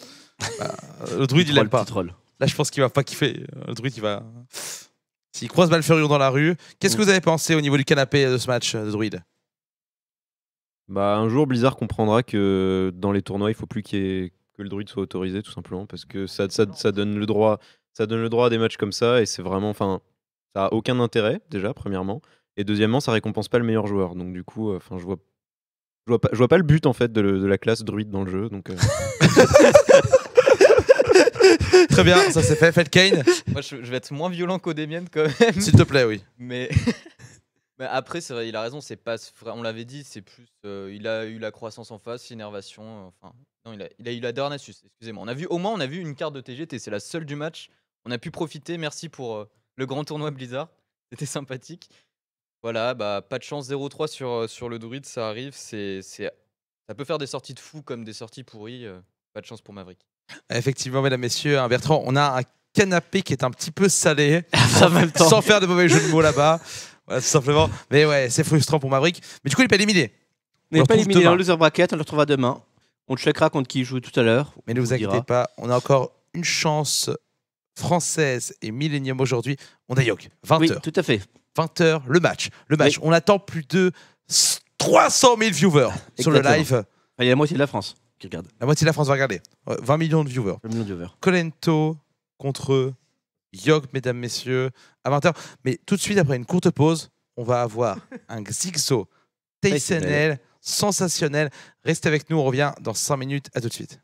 Le druide, il l'aime pas. Troll. Là, je pense qu'il va pas kiffer. Le druide, il va. S'il croise Malfurion dans la rue. Qu'est-ce que vous avez pensé au niveau du canapé de ce match de druide? Bah, un jour, Blizzard comprendra que dans les tournois, il faut plus que le druide soit autorisé, tout simplement, parce que ça donne le droit à des matchs comme ça, et c'est vraiment, enfin, ça a aucun intérêt déjà, premièrement, et deuxièmement, ça récompense pas le meilleur joueur. Donc du coup, enfin, je vois pas le but en fait de la classe druide dans le jeu. Donc. Très bien, ça c'est fait. Felkane. Moi, je vais être moins violent qu'Odemian quand même. S'il te plaît, oui. Mais après, c'est vrai, il a raison. C'est pas, on l'avait dit, c'est plus. Il a eu la croissance en face, l'innervation. Enfin, non, il a eu la Darnassus. Excusez-moi. Au moins, on a vu une carte de TGT. C'est la seule du match. On a pu profiter. Merci pour le grand tournoi Blizzard. C'était sympathique. Voilà, bah pas de chance 0-3 sur le druide, ça arrive. Ça peut faire des sorties de fou comme des sorties pourries. Pas de chance pour Maverick. Effectivement, mesdames, messieurs, hein, Bertrand, on a un canapé qui est un petit peu salé, en même temps. sans faire de mauvais jeux de mots là-bas. Voilà, tout simplement. Mais ouais, c'est frustrant pour Maverick. Mais du coup, il n'est pas éliminé. Il n'est pas éliminé dans le loser bracket, on le retrouvera demain. On le checkera contre qui il joue tout à l'heure. Mais ne vous inquiétez pas, on a encore une chance française et Millennium aujourd'hui. On a Yogg, 20h. Oui, tout à fait. 20h, le match. Oui. On attend plus de 300 000 viewers sur le live. Enfin, il y a la moitié de la France qui regarde. La moitié de la France va regarder. 20 millions de viewers. 20 millions de viewers. Colento contre Yogg, mesdames, messieurs, à 20h. Mais tout de suite, après une courte pause, on va avoir un Xixo Taysenel sensationnel. Restez avec nous, on revient dans 5 minutes. À tout de suite.